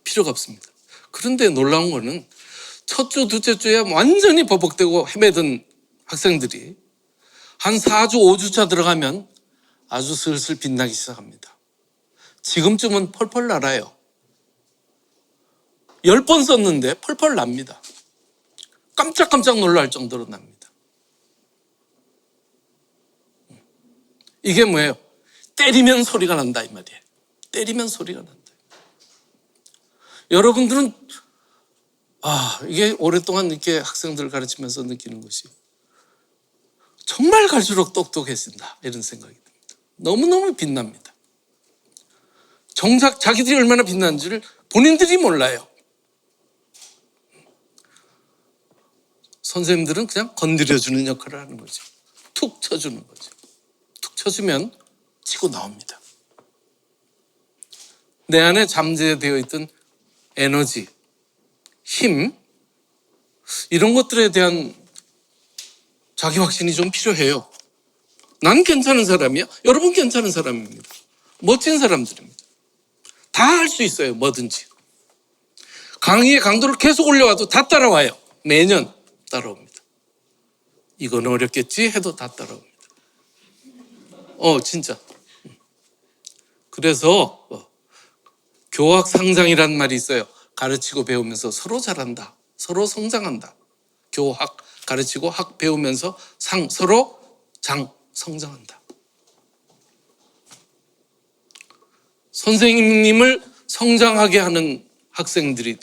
필요가 없습니다. 그런데 놀라운 거는 첫 주, 둘째 주에 완전히 버벅대고 헤매던 학생들이 한 4주, 5주차 들어가면 아주 슬슬 빛나기 시작합니다. 지금쯤은 펄펄 날아요. 10번 썼는데 펄펄 납니다. 깜짝깜짝 놀랄 정도로 납니다. 이게 뭐예요? 때리면 소리가 난다, 이 말이에요. 때리면 소리가 난다. 여러분들은 이게 오랫동안 이렇게 학생들을 가르치면서 느끼는 것이 정말 갈수록 똑똑해진다, 이런 생각이 듭니다. 너무너무 빛납니다. 정작 자기들이 얼마나 빛나는지를 본인들이 몰라요. 선생님들은 그냥 건드려주는 역할을 하는 거죠. 툭 쳐주는 거죠. 툭 쳐주면 치고 나옵니다. 내 안에 잠재되어 있던 에너지, 힘, 이런 것들에 대한 자기 확신이 좀 필요해요. 난 괜찮은 사람이야. 여러분 괜찮은 사람입니다. 멋진 사람들입니다. 다 할 수 있어요, 뭐든지. 강의의 강도를 계속 올려와도 다 따라와요. 매년 따라옵니다. 이건 어렵겠지 해도 다 따라옵니다. 진짜. 그래서 교학상장이라는 말이 있어요. 가르치고 배우면서 서로 잘한다, 서로 성장한다. 교학, 가르치고 학 배우면서 서로 성장한다. 선생님을 성장하게 하는 학생들이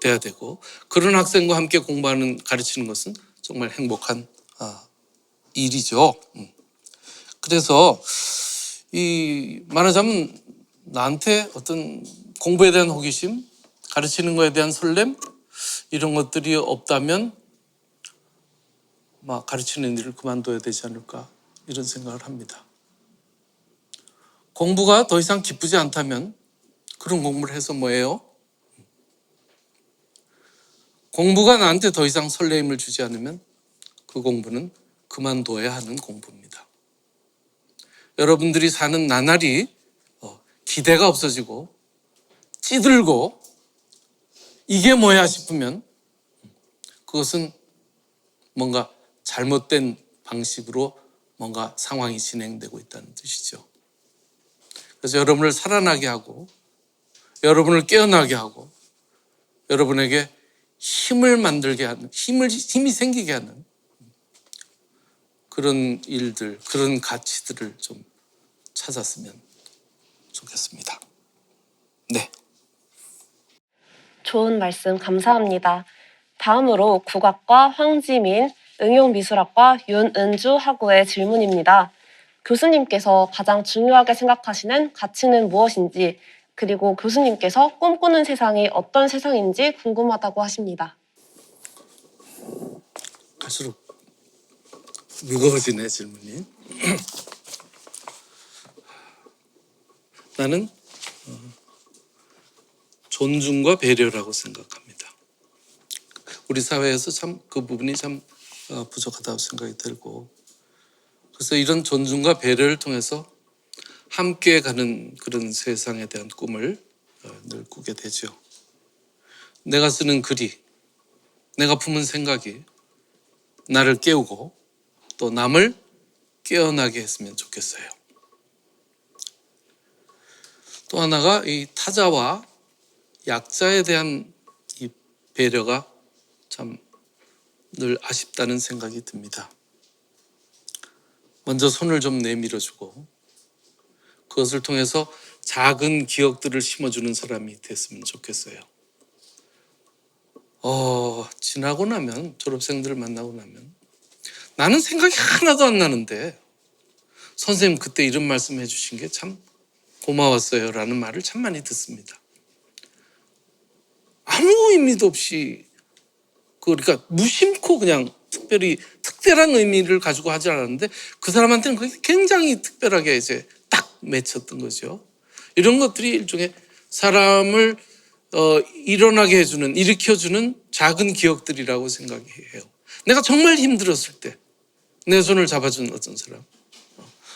돼야 되고, 그런 학생과 함께 공부하는, 가르치는 것은 정말 행복한 일이죠. 그래서 말하자면 나한테 어떤 공부에 대한 호기심, 가르치는 거에 대한 설렘, 이런 것들이 없다면 막 가르치는 일을 그만둬야 되지 않을까 이런 생각을 합니다. 공부가 더 이상 기쁘지 않다면 그런 공부를 해서 뭐예요? 공부가 나한테 더 이상 설레임을 주지 않으면 그 공부는 그만둬야 하는 공부입니다. 여러분들이 사는 나날이 기대가 없어지고 찌들고 이게 뭐야 싶으면 그것은 뭔가 잘못된 방식으로 뭔가 상황이 진행되고 있다는 뜻이죠. 그래서 여러분을 살아나게 하고 여러분을 깨어나게 하고 여러분에게 힘을 만들게 하는 힘이 생기게 하는 그런 일들, 그런 가치들을 좀 찾았으면 좋겠습니다. 네. 좋은 말씀 감사합니다. 다음으로 국악과 황지민, 응용미술학과 윤은주 학우의 질문입니다. 교수님께서 가장 중요하게 생각하시는 가치는 무엇인지, 그리고 교수님께서 꿈꾸는 세상이 어떤 세상인지 궁금하다고 하십니다. 갈수록 무거워지네 질문이. 나는 존중과 배려라고 생각합니다. 우리 사회에서 참 그 부분이 참 부족하다고 생각이 들고, 그래서 이런 존중과 배려를 통해서 함께 가는 그런 세상에 대한 꿈을 늘 꾸게 되죠. 내가 쓰는 글이, 내가 품은 생각이 나를 깨우고 또 남을 깨어나게 했으면 좋겠어요. 또 하나가 이 타자와 약자에 대한 이 배려가 참 늘 아쉽다는 생각이 듭니다. 먼저 손을 좀 내밀어주고 그것을 통해서 작은 기억들을 심어주는 사람이 됐으면 좋겠어요. 지나고 나면, 졸업생들을 만나고 나면 나는 생각이 하나도 안 나는데 선생님 그때 이런 말씀 해주신 게 참 고마웠어요 라는 말을 참 많이 듣습니다. 아무 의미도 없이 그러니까 무심코 그냥 특별한 의미를 가지고 하지 않았는데 그 사람한테는 그게 굉장히 특별하게 이제 딱 맺혔던 거죠. 이런 것들이 일종의 사람을 일어나게 해주는, 일으켜주는 작은 기억들이라고 생각해요. 내가 정말 힘들었을 때 내 손을 잡아준 어떤 사람,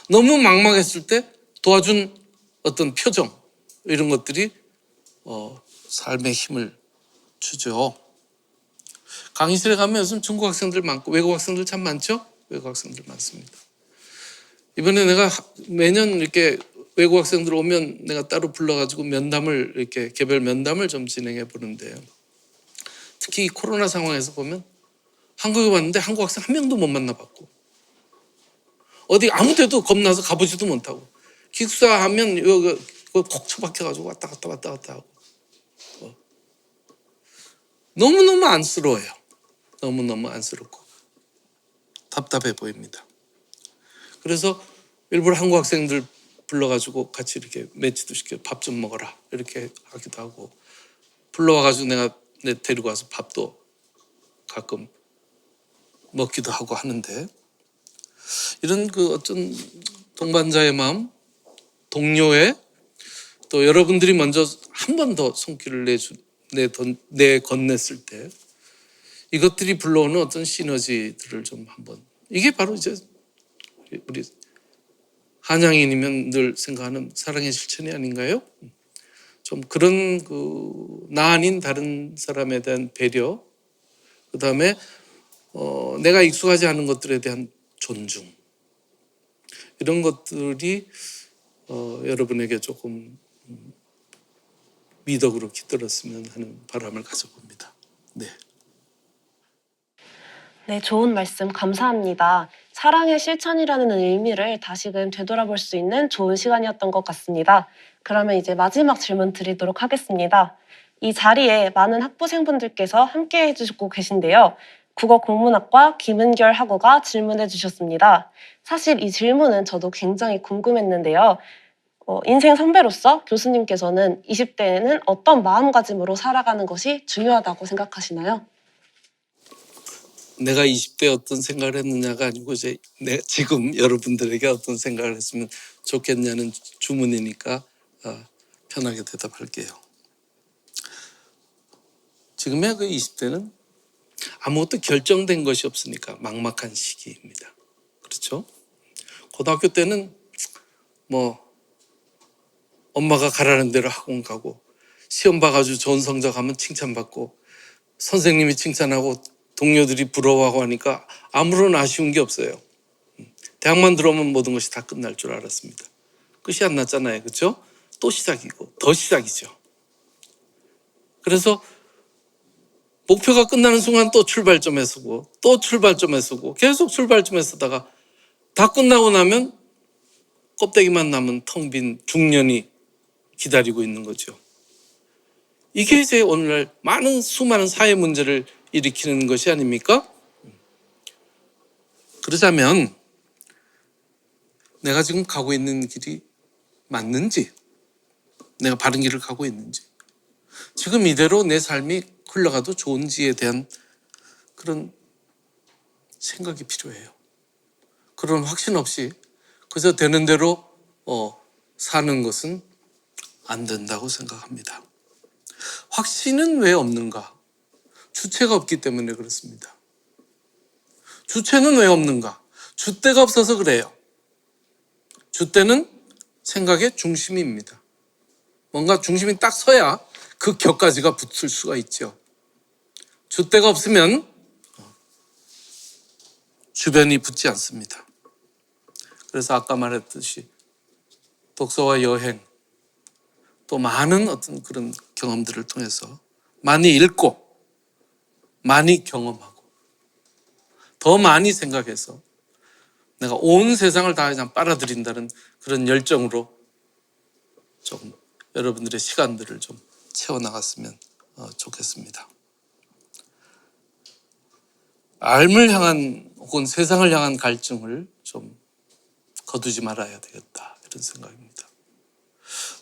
너무 막막했을 때 도와준 어떤 표정, 이런 것들이 삶에 힘을 주죠. 강의실에 가면 요즘 중국 학생들 많고 외국 학생들 참 많죠? 외국 학생들 많습니다. 이번에 내가 매년 이렇게 외국 학생들 오면 내가 따로 불러가지고 면담을 이렇게 개별 면담을 좀 진행해 보는데, 특히 코로나 상황에서 보면 한국에 왔는데 한국 학생 한 명도 못 만나봤고 어디 아무 데도 겁나서 가보지도 못하고 기숙사하면 여기 콕 처박혀가지고 왔다 갔다 하고 너무너무 안쓰러워요. 너무너무 안쓰럽고 답답해 보입니다. 그래서 일부러 한국 학생들 불러가지고 같이 이렇게 매치도 시켜 밥 좀 먹어라 이렇게 하기도 하고, 불러와가지고 내가 데리고 와서 밥도 가끔 먹기도 하고 하는데, 이런 그 어떤 동반자의 마음, 동료의, 또 여러분들이 먼저 한 번 더 손길을 내건넸을 때 이것들이 불러오는 어떤 시너지들을 좀 한번, 이게 바로 이제 우리 한양인이면 늘 생각하는 사랑의 실천이 아닌가요? 좀 그런 나 아닌 다른 사람에 대한 배려, 그 다음에 내가 익숙하지 않은 것들에 대한 존중, 이런 것들이 여러분에게 조금 미덕으로 깃들었으면 하는 바람을 가져봅니다. 네. 네, 좋은 말씀 감사합니다. 사랑의 실천이라는 의미를 다시금 되돌아볼 수 있는 좋은 시간이었던 것 같습니다. 그러면 이제 마지막 질문 드리도록 하겠습니다. 이 자리에 많은 학부생분들께서 함께 해주시고 계신데요. 국어국문학과 김은결 학우가 질문해 주셨습니다. 사실 이 질문은 저도 굉장히 궁금했는데요. 인생 선배로서 교수님께서는 20대에는 어떤 마음가짐으로 살아가는 것이 중요하다고 생각하시나요? 내가 20대 어떤 생각을 했느냐가 아니고 이제 지금 여러분들에게 어떤 생각을 했으면 좋겠냐는 주문이니까 편하게 대답할게요. 지금의 그 20대는 아무것도 결정된 것이 없으니까 막막한 시기입니다. 그렇죠? 고등학교 때는 뭐 엄마가 가라는 대로 학원 가고 시험 봐가지고 좋은 성적하면 칭찬받고 선생님이 칭찬하고 동료들이 부러워하고 하니까 아무런 아쉬운 게 없어요. 대학만 들어오면 모든 것이 다 끝날 줄 알았습니다. 끝이 안 났잖아요. 그렇죠? 또 시작이고 더 시작이죠. 그래서 목표가 끝나는 순간 또 출발점에 서고 또 출발점에 서고 계속 출발점에 서다가 다 끝나고 나면 껍데기만 남은 텅 빈 중년이 기다리고 있는 거죠. 이게 이제 오늘날 수많은 사회 문제를 일으키는 것이 아닙니까? 그러자면 내가 지금 가고 있는 길이 맞는지, 내가 바른 길을 가고 있는지, 지금 이대로 내 삶이 흘러가도 좋은지에 대한 그런 생각이 필요해요. 그런 확신 없이 그저 되는 대로 사는 것은 안 된다고 생각합니다. 확신은 왜 없는가? 주체가 없기 때문에 그렇습니다. 주체는 왜 없는가? 줏대가 없어서 그래요. 줏대는 생각의 중심입니다. 뭔가 중심이 딱 서야 그 격까지가 붙을 수가 있죠. 줏대가 없으면 주변이 붙지 않습니다. 그래서 아까 말했듯이 독서와 여행, 또 많은 어떤 그런 경험들을 통해서 많이 읽고 많이 경험하고 더 많이 생각해서 내가 온 세상을 다 그냥 빨아들인다는 그런 열정으로 좀 여러분들의 시간들을 좀 채워나갔으면 좋겠습니다. 삶을 향한 혹은 세상을 향한 갈증을 좀 거두지 말아야 되겠다, 이런 생각입니다.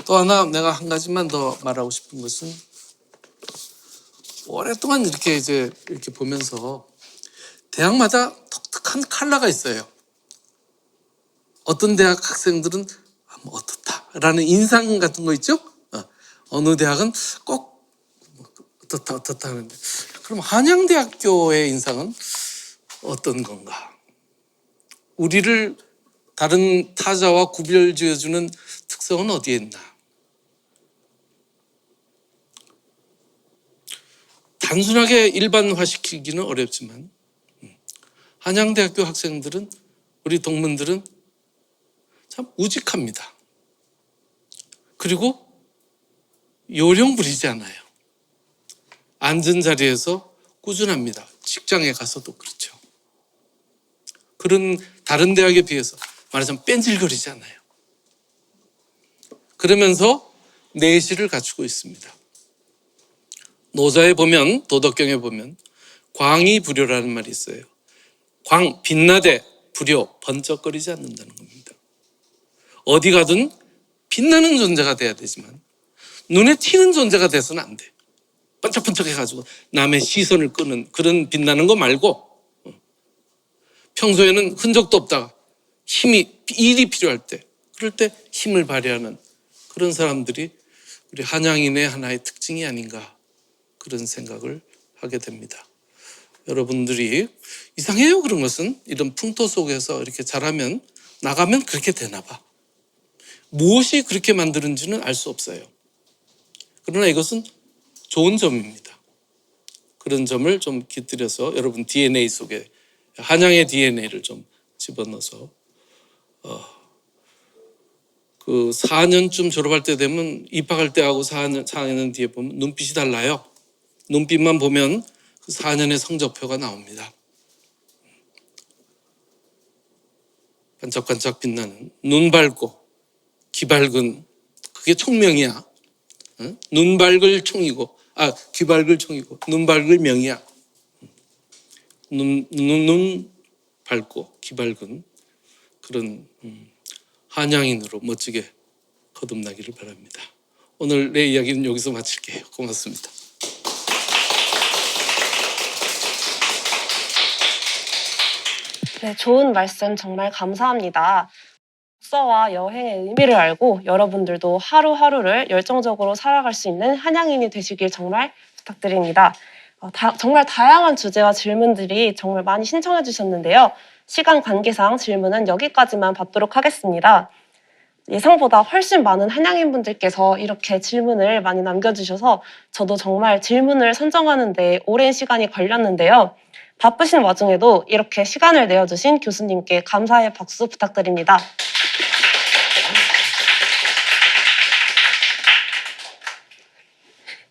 또 하나 내가 한 가지만 더 말하고 싶은 것은 오랫동안 이렇게 보면서 대학마다 독특한 컬러가 있어요. 어떤 대학 학생들은 뭐 어떻다라는 인상 같은 거 있죠? 어느 대학은 꼭 어떻다 하는데, 그럼 한양대학교의 인상은 어떤 건가? 우리를 다른 타자와 구별지어주는 특성은 어디에 있나? 단순하게 일반화시키기는 어렵지만 한양대학교 학생들은, 우리 동문들은 참 우직합니다. 그리고 요령 부리지 않아요. 앉은 자리에서 꾸준합니다. 직장에 가서도 그렇죠. 그런 다른 대학에 비해서 말하자면 뺀질거리지 않아요. 그러면서 내실을 갖추고 있습니다. 노자에 보면, 도덕경에 보면 광이 불효라는 말이 있어요. 광, 빛나되 불효, 번쩍거리지 않는다는 겁니다. 어디 가든 빛나는 존재가 돼야 되지만 눈에 튀는 존재가 돼서는 안 돼. 번쩍번쩍해가지고 남의 시선을 끄는 그런 빛나는 거 말고, 평소에는 흔적도 없다가 일이 필요할 때, 그럴 때 힘을 발휘하는 그런 사람들이 우리 한양인의 하나의 특징이 아닌가, 그런 생각을 하게 됩니다. 여러분들이 이상해요. 그런 것은 이런 풍토 속에서 이렇게 자라면, 나가면 그렇게 되나 봐. 무엇이 그렇게 만드는지는 알 수 없어요. 그러나 이것은 좋은 점입니다. 그런 점을 좀 깃들여서 여러분 DNA 속에 한양의 DNA를 좀 집어넣어서 그 4년쯤 졸업할 때 되면, 입학할 때하고 4년 뒤에 보면 눈빛이 달라요. 눈빛만 보면 그 4년의 성적표가 나옵니다. 반짝반짝 빛나는, 눈 밝고 귀 밝은, 그게 총명이야. 응? 눈 밝을 총이고, 귀 밝을 총이고 눈 밝을 명이야. 눈 밝고 귀 밝은 그런 한양인으로 멋지게 거듭나기를 바랍니다. 오늘 내 이야기는 여기서 마칠게요. 고맙습니다. 네, 좋은 말씀 정말 감사합니다. 역사와 여행의 의미를 알고 여러분들도 하루하루를 열정적으로 살아갈 수 있는 한양인이 되시길 정말 부탁드립니다. 정말 다양한 주제와 질문들이 정말 많이 신청해 주셨는데요. 시간 관계상 질문은 여기까지만 받도록 하겠습니다. 예상보다 훨씬 많은 한양인분들께서 이렇게 질문을 많이 남겨주셔서 저도 정말 질문을 선정하는 데 오랜 시간이 걸렸는데요. 바쁘신 와중에도 이렇게 시간을 내어주신 교수님께 감사의 박수 부탁드립니다.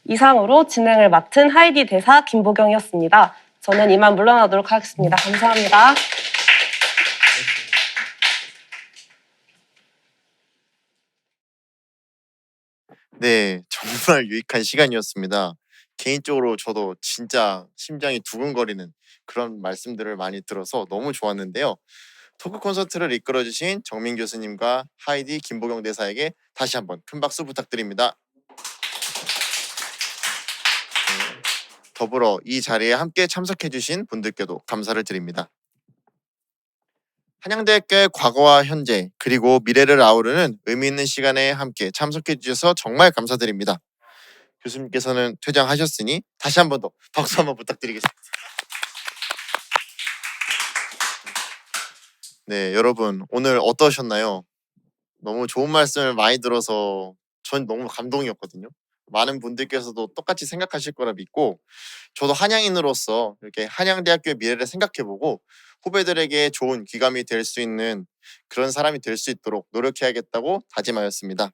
이상으로 진행을 맡은 하이디 대사 김보경이었습니다. 저는 이만 물러나도록 하겠습니다. 감사합니다. 네, 정말 유익한 시간이었습니다. 개인적으로 저도 진짜 심장이 두근거리는 그런 말씀들을 많이 들어서 너무 좋았는데요. 토크 콘서트를 이끌어주신 정민 교수님과 하이디 김보경 대사에게 다시 한번 큰 박수 부탁드립니다. 네, 더불어 이 자리에 함께 참석해주신 분들께도 감사를 드립니다. 한양대학교의 과거와 현재 그리고 미래를 아우르는 의미 있는 시간에 함께 참석해 주셔서 정말 감사드립니다. 교수님께서는 퇴장하셨으니 다시 한 번 더 박수 한번 부탁드리겠습니다. 네, 여러분 오늘 어떠셨나요? 너무 좋은 말씀을 많이 들어서 전 너무 감동이었거든요. 많은 분들께서도 똑같이 생각하실 거라 믿고 저도 한양인으로서 이렇게 한양대학교의 미래를 생각해보고 후배들에게 좋은 귀감이 될 수 있는 그런 사람이 될 수 있도록 노력해야겠다고 다짐하였습니다.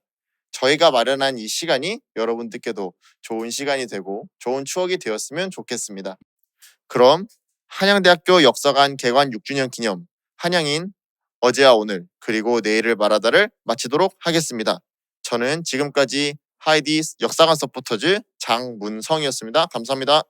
저희가 마련한 이 시간이 여러분들께도 좋은 시간이 되고 좋은 추억이 되었으면 좋겠습니다. 그럼 한양대학교 역사관 개관 6주년 기념 한양인 어제와 오늘 그리고 내일을 말하다를 마치도록 하겠습니다. 저는 지금까지 하이디 역사관 서포터즈 장문성이었습니다. 감사합니다.